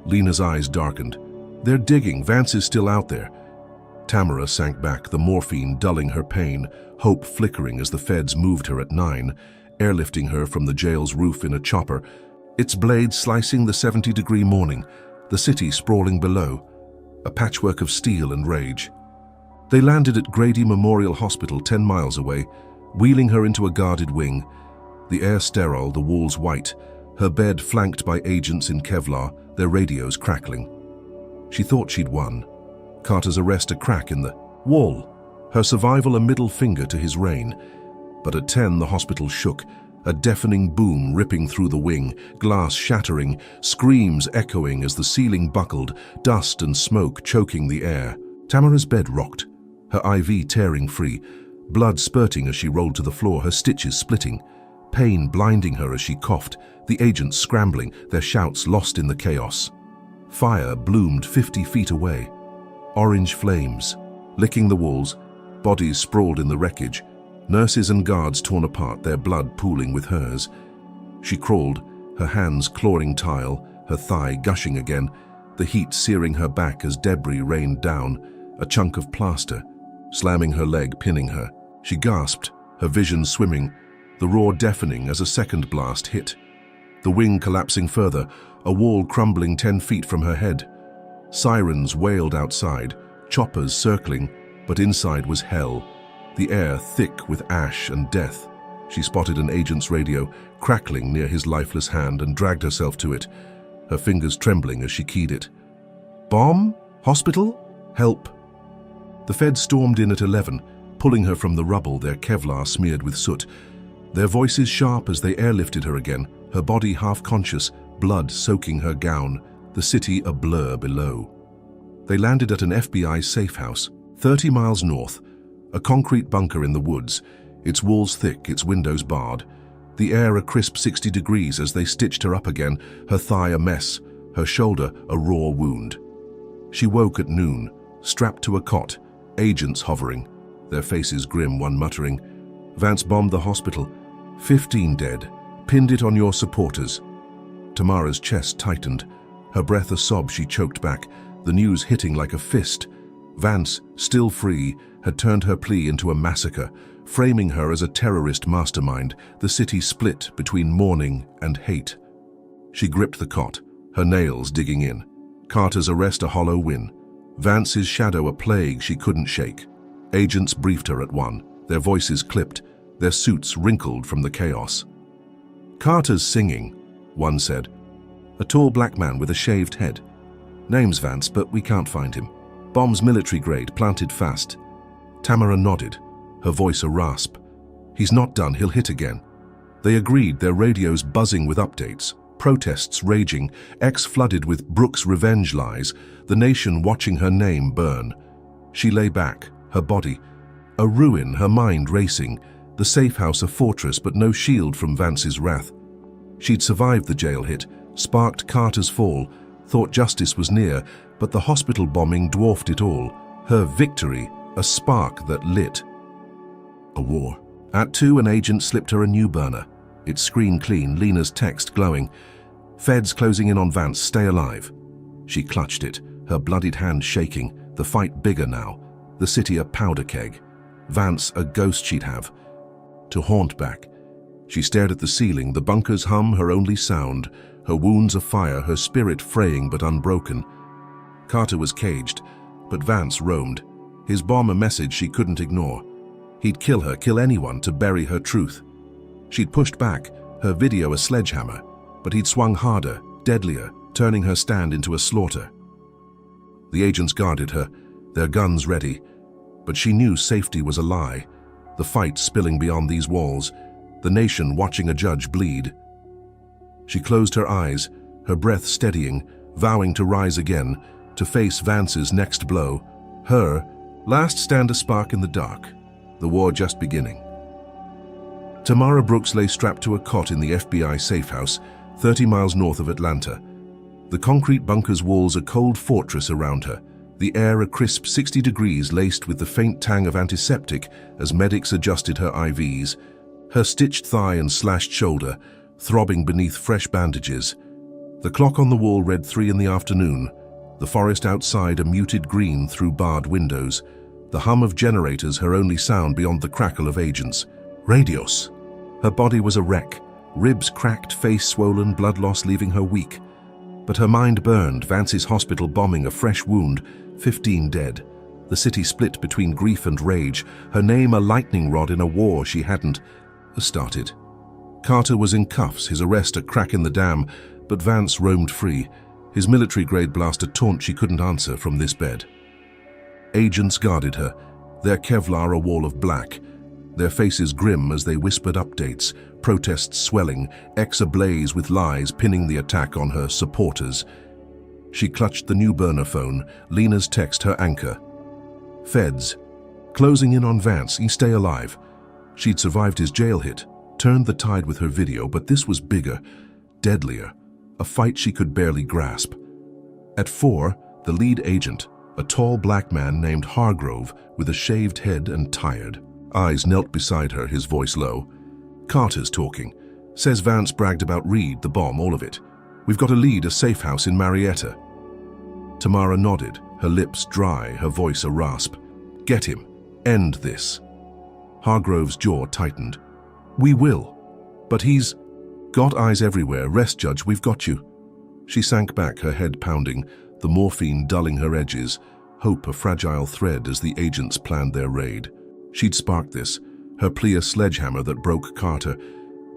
Lena's eyes darkened. "They're digging. Vance is still out there." Tamara sank back, the morphine dulling her pain, hope flickering as the feds moved her at 9, airlifting her from the jail's roof in a chopper, its blades slicing the 70-degree morning, the city sprawling below, a patchwork of steel and rage. They landed at Grady Memorial Hospital 10 miles away, wheeling her into a guarded wing, the air sterile, the walls white, her bed flanked by agents in Kevlar, their radios crackling. She thought she'd won. Carter's arrest a crack in the wall, her survival a middle finger to his reign. But at 10 the hospital shook, a deafening boom ripping through the wing, glass shattering, screams echoing as the ceiling buckled, dust and smoke choking the air. Tamara's bed rocked, her IV tearing free, blood spurting as she rolled to the floor, her stitches splitting, pain blinding her as she coughed, the agents scrambling, their shouts lost in the chaos. Fire bloomed 50 feet away. Orange flames, licking the walls, bodies sprawled in the wreckage, nurses and guards torn apart, their blood pooling with hers. She crawled, her hands clawing tile, her thigh gushing again, the heat searing her back as debris rained down, a chunk of plaster, slamming her leg, pinning her. She gasped, her vision swimming, the roar deafening as a second blast hit. The wing collapsing further, a wall crumbling 10 feet from her head. Sirens wailed outside, choppers circling, but inside was hell, the air thick with ash and death. She spotted an agent's radio, crackling near his lifeless hand, and dragged herself to it, her fingers trembling as she keyed it. "Bomb? Hospital? Help!" The feds stormed in at 11, pulling her from the rubble, their Kevlar smeared with soot, their voices sharp as they airlifted her again, her body half-conscious, blood soaking her gown, the city a blur below. They landed at an FBI safe house, 30 miles north, a concrete bunker in the woods, its walls thick, its windows barred, the air a crisp 60 degrees as they stitched her up again, her thigh a mess, her shoulder a raw wound. She woke at noon, strapped to a cot, agents hovering, their faces grim, one muttering, "Vance bombed the hospital. 15 dead. Pinned it on your supporters." Tamara's chest tightened, her breath a sob she choked back, the news hitting like a fist. Vance, still free, had turned her plea into a massacre, framing her as a terrorist mastermind, the city split between mourning and hate. She gripped the cot, her nails digging in. Carter's arrest a hollow win. Vance's shadow a plague she couldn't shake. Agents briefed her at 1, their voices clipped, their suits wrinkled from the chaos. "Carter's singing," one said. "A tall black man with a shaved head. Name's Vance, but we can't find him. Bomb's military grade, planted fast." Tamara nodded, her voice a rasp. "He's not done, he'll hit again." They agreed, their radios buzzing with updates, protests raging, X flooded with Brooks' revenge lies, the nation watching her name burn. She lay back, her body a ruin, her mind racing, the safe house a fortress but no shield from Vance's wrath. She'd survived the jail hit, sparked Carter's fall, thought justice was near, but the hospital bombing dwarfed it all. Her victory, a spark that lit a war. At 2, an agent slipped her a new burner. Its screen clean, Lena's text glowing. Feds closing in on Vance, stay alive. She clutched it, her bloodied hand shaking, the fight bigger now. The city a powder keg. Vance a ghost she'd have to haunt back. She stared at the ceiling, the bunker's hum her only sound, her wounds afire, her spirit fraying but unbroken. Carter was caged, but Vance roamed, his bomb a message she couldn't ignore. He'd kill her, kill anyone to bury her truth. She'd pushed back, her video a sledgehammer, but he'd swung harder, deadlier, turning her stand into a slaughter. The agents guarded her, their guns ready, but she knew safety was a lie, the fight spilling beyond these walls, the nation watching a judge bleed. She closed her eyes, her breath steadying, vowing to rise again, to face Vance's next blow, her last stand a spark in the dark, the war just beginning. Tamara Brooks lay strapped to a cot in the FBI safe house, 30 miles north of Atlanta. The concrete bunker's walls a cold fortress around her, the air a crisp 60 degrees laced with the faint tang of antiseptic as medics adjusted her IVs, her stitched thigh and slashed shoulder, throbbing beneath fresh bandages. The clock on the wall read 3 in the afternoon, the forest outside a muted green through barred windows, the hum of generators her only sound beyond the crackle of agents. Radios. Her body was a wreck, ribs cracked, face swollen, blood loss leaving her weak. But her mind burned, Vance's hospital bombing a fresh wound, 15 dead. The city split between grief and rage, her name a lightning rod in a war she hadn't started. Carter was in cuffs, his arrest a crack in the dam, but Vance roamed free, his military-grade blast a taunt she couldn't answer from this bed. Agents guarded her, their Kevlar a wall of black, their faces grim as they whispered updates, protests swelling, X ablaze with lies pinning the attack on her supporters. She clutched the new burner phone, Lena's text her anchor. Feds. Closing in on Vance, he stay alive. She'd survived his jail hit, turned the tide with her video, but this was bigger, deadlier, a fight she could barely grasp. At 4, the lead agent, a tall black man named Hargrove with a shaved head and tired eyes, knelt beside her, his voice low. Carter's talking. Says Vance bragged about Reed, the bomb, all of it. We've got a lead, a safe house in Marietta. Tamara nodded, her lips dry, her voice a rasp. Get him. End this. Hargrove's jaw tightened. We will. But he's got eyes everywhere. Rest, Judge, we've got you. She sank back, her head pounding, the morphine dulling her edges, hope a fragile thread as the agents planned their raid. She'd sparked this, her plea a sledgehammer that broke Carter,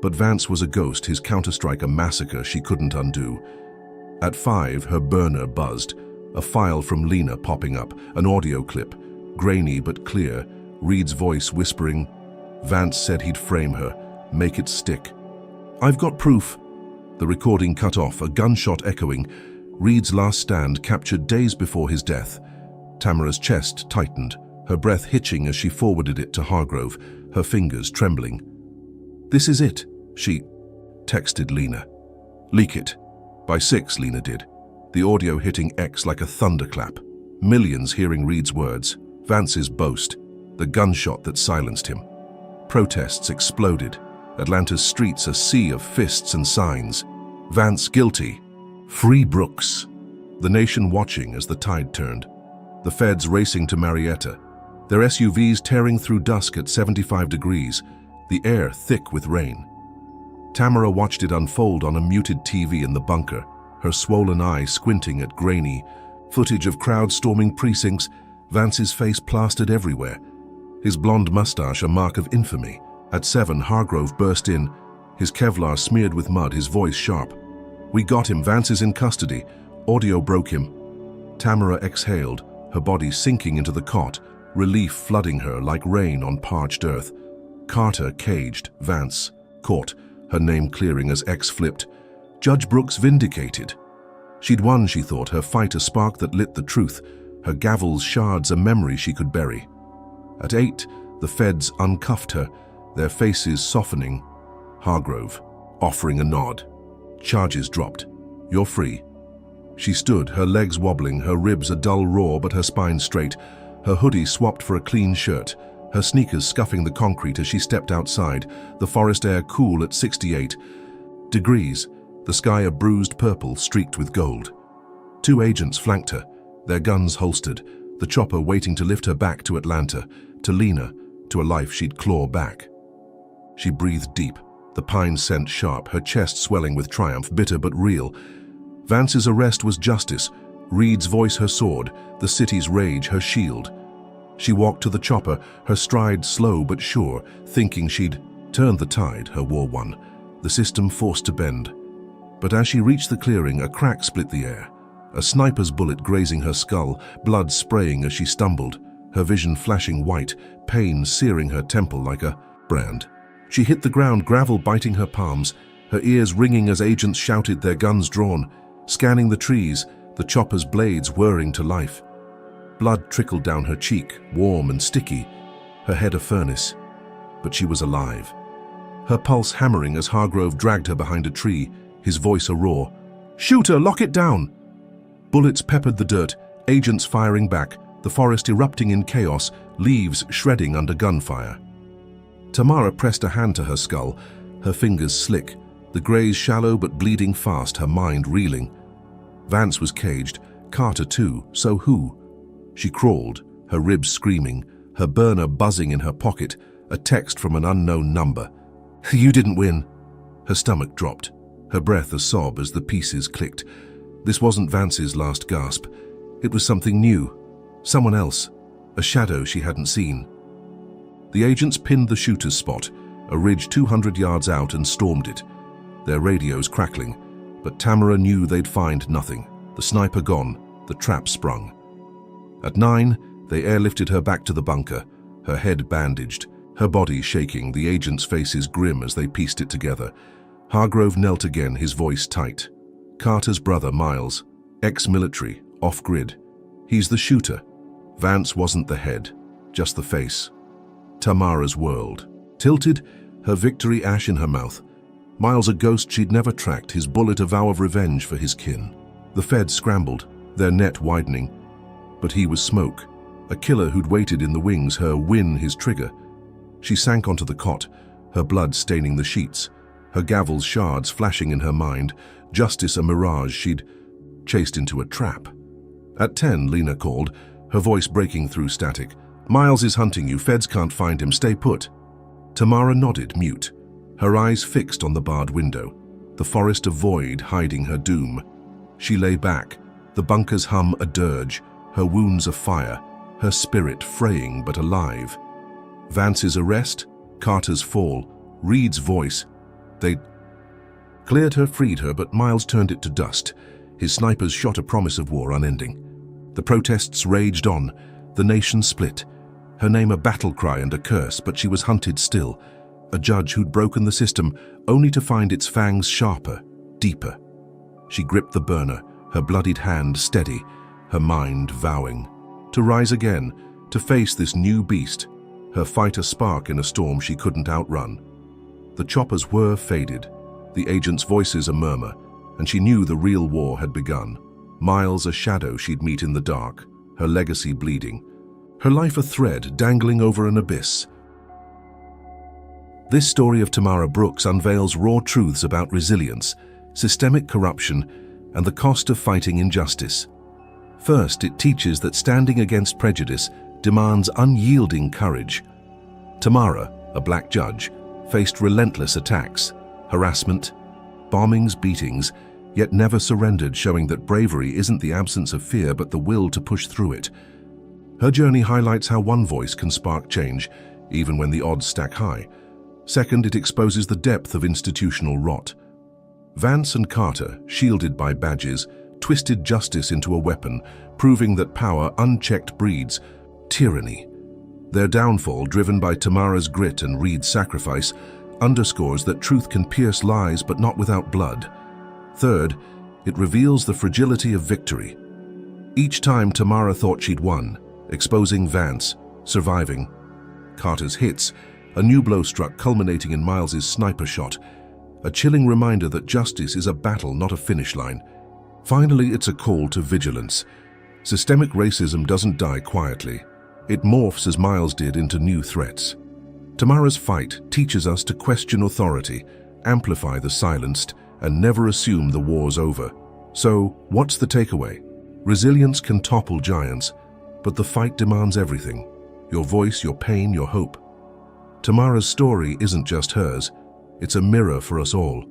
but Vance was a ghost, his counterstrike a massacre she couldn't undo. At 5, her burner buzzed, a file from Lena popping up, an audio clip, grainy but clear, Reed's voice whispering. Vance said he'd frame her, make it stick. I've got proof. The recording cut off, a gunshot echoing, Reed's last stand captured days before his death. Tamara's chest tightened, her breath hitching as she forwarded it to Hargrove, her fingers trembling. This is it, she texted Lena. Leak it. By 6, Lena did, the audio hitting X like a thunderclap. Millions hearing Reed's words, Vance's boast, the gunshot that silenced him. Protests exploded, Atlanta's streets a sea of fists and signs. Vance guilty. Free Brooks. The nation watching as the tide turned. The feds racing to Marietta, their SUVs tearing through dusk at 75 degrees, the air thick with rain. Tamara watched it unfold on a muted TV in the bunker, her swollen eye squinting at grainy footage of crowds storming precincts, Vance's face plastered everywhere, his blonde mustache a mark of infamy. At 7, Hargrove burst in, his Kevlar smeared with mud, his voice sharp. We got him, Vance is in custody. Audio broke him. Tamara exhaled, her body sinking into the cot, relief flooding her like rain on parched earth. Carter caged, Vance caught, her name clearing as X flipped. Judge Brooks vindicated. She'd won, she thought, her fight a spark that lit the truth, her gavel's shards a memory she could bury. At 8, the feds uncuffed her, their faces softening. Hargrove, offering a nod. Charges dropped. You're free." She stood, her legs wobbling, her ribs a dull raw but her spine straight, her hoodie swapped for a clean shirt, her sneakers scuffing the concrete as she stepped outside, the forest air cool at 68 degrees, the sky a bruised purple streaked with gold. 2 agents flanked her, their guns holstered, the chopper waiting to lift her back to Atlanta, to Lena, to a life she'd claw back. She breathed deep, the pine scent sharp, her chest swelling with triumph, bitter but real. Vance's arrest was justice, Reed's voice her sword, the city's rage her shield. She walked to the chopper, her stride slow but sure, thinking she'd turned the tide, her war won, the system forced to bend. But as she reached the clearing, a crack split the air, a sniper's bullet grazing her skull, blood spraying as she stumbled, her vision flashing white, pain searing her temple like a brand. She hit the ground, gravel biting her palms, her ears ringing as agents shouted, their guns drawn, scanning the trees, the chopper's blades whirring to life. Blood trickled down her cheek, warm and sticky, her head a furnace. But she was alive. Her pulse hammering as Hargrove dragged her behind a tree, his voice a roar. "Shoot her! Lock it down!" Bullets peppered the dirt, agents firing back, the forest erupting in chaos, leaves shredding under gunfire. Tamara pressed a hand to her skull, her fingers slick, the graze shallow but bleeding fast, her mind reeling. Vance was caged, Carter too, so who? She crawled, her ribs screaming, her burner buzzing in her pocket, a text from an unknown number. "You didn't win." Her stomach dropped, her breath a sob as the pieces clicked. This wasn't Vance's last gasp. It was something new, someone else, a shadow she hadn't seen. The agents pinned the shooter's spot, a ridge 200 yards out, and stormed it, their radios crackling. But Tamara knew they'd find nothing. The sniper gone, the trap sprung. At 9, they airlifted her back to the bunker, her head bandaged, her body shaking, the agents' faces grim as they pieced it together. Hargrove knelt again, his voice tight. Carter's brother, Miles, ex-military, off-grid. He's the shooter. Vance wasn't the head, just the face. Tamara's world. Tilted, her victory ash in her mouth. Miles a ghost she'd never tracked, his bullet a vow of revenge for his kin. The feds scrambled, their net widening. But he was smoke, a killer who'd waited in the wings, her win his trigger. She sank onto the cot, her blood staining the sheets, her gavel's shards flashing in her mind, justice a mirage she'd chased into a trap. At 10, Lena called, her voice breaking through static. "Miles is hunting you, feds can't find him, stay put." Tamara nodded, mute, her eyes fixed on the barred window, the forest a void hiding her doom. She lay back, the bunker's hum a dirge, her wounds afire, her spirit fraying but alive. Vance's arrest, Carter's fall, Reed's voice. They cleared her, freed her, but Miles turned it to dust. His snipers shot a promise of war unending. The protests raged on, the nation split. Her name a battle cry and a curse, but she was hunted still. A judge who'd broken the system, only to find its fangs sharper, deeper. She gripped the burner, her bloodied hand steady, her mind vowing. To rise again, to face this new beast, her fight a spark in a storm she couldn't outrun. The chopper's whir faded, the agents' voices a murmur, and she knew the real war had begun. Miles a shadow she'd meet in the dark, her legacy bleeding. Her life a thread dangling over an abyss. This story of Tamara Brooks unveils raw truths about resilience, systemic corruption, and the cost of fighting injustice. First, it teaches that standing against prejudice demands unyielding courage. Tamara, a black judge, faced relentless attacks, harassment, bombings, beatings, yet never surrendered, showing that bravery isn't the absence of fear but the will to push through it. Her journey highlights how one voice can spark change, even when the odds stack high. Second, it exposes the depth of institutional rot. Vance and Carter, shielded by badges, twisted justice into a weapon, proving that power unchecked breeds tyranny. Their downfall, driven by Tamara's grit and Reed's sacrifice, underscores that truth can pierce lies but not without blood. Third, it reveals the fragility of victory. Each time Tamara thought she'd won, exposing Vance, surviving. Carter's hits, a new blow struck, culminating in Miles's sniper shot, a chilling reminder that justice is a battle, not a finish line. Finally, it's a call to vigilance. Systemic racism doesn't die quietly. It morphs as Miles did into new threats. Tamara's fight teaches us to question authority, amplify the silenced, and never assume the war's over. So, what's the takeaway? Resilience can topple giants, but the fight demands everything. Your voice, your pain, your hope. Tamara's story isn't just hers, it's a mirror for us all.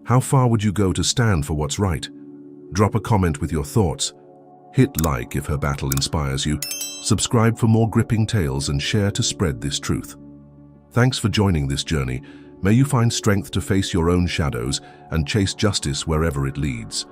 How far would you go to stand for what's right? Drop a comment with your thoughts. Hit like if her battle inspires you. Subscribe for more gripping tales and share to spread this truth. Thanks for joining this journey. May you find strength to face your own shadows and chase justice wherever it leads.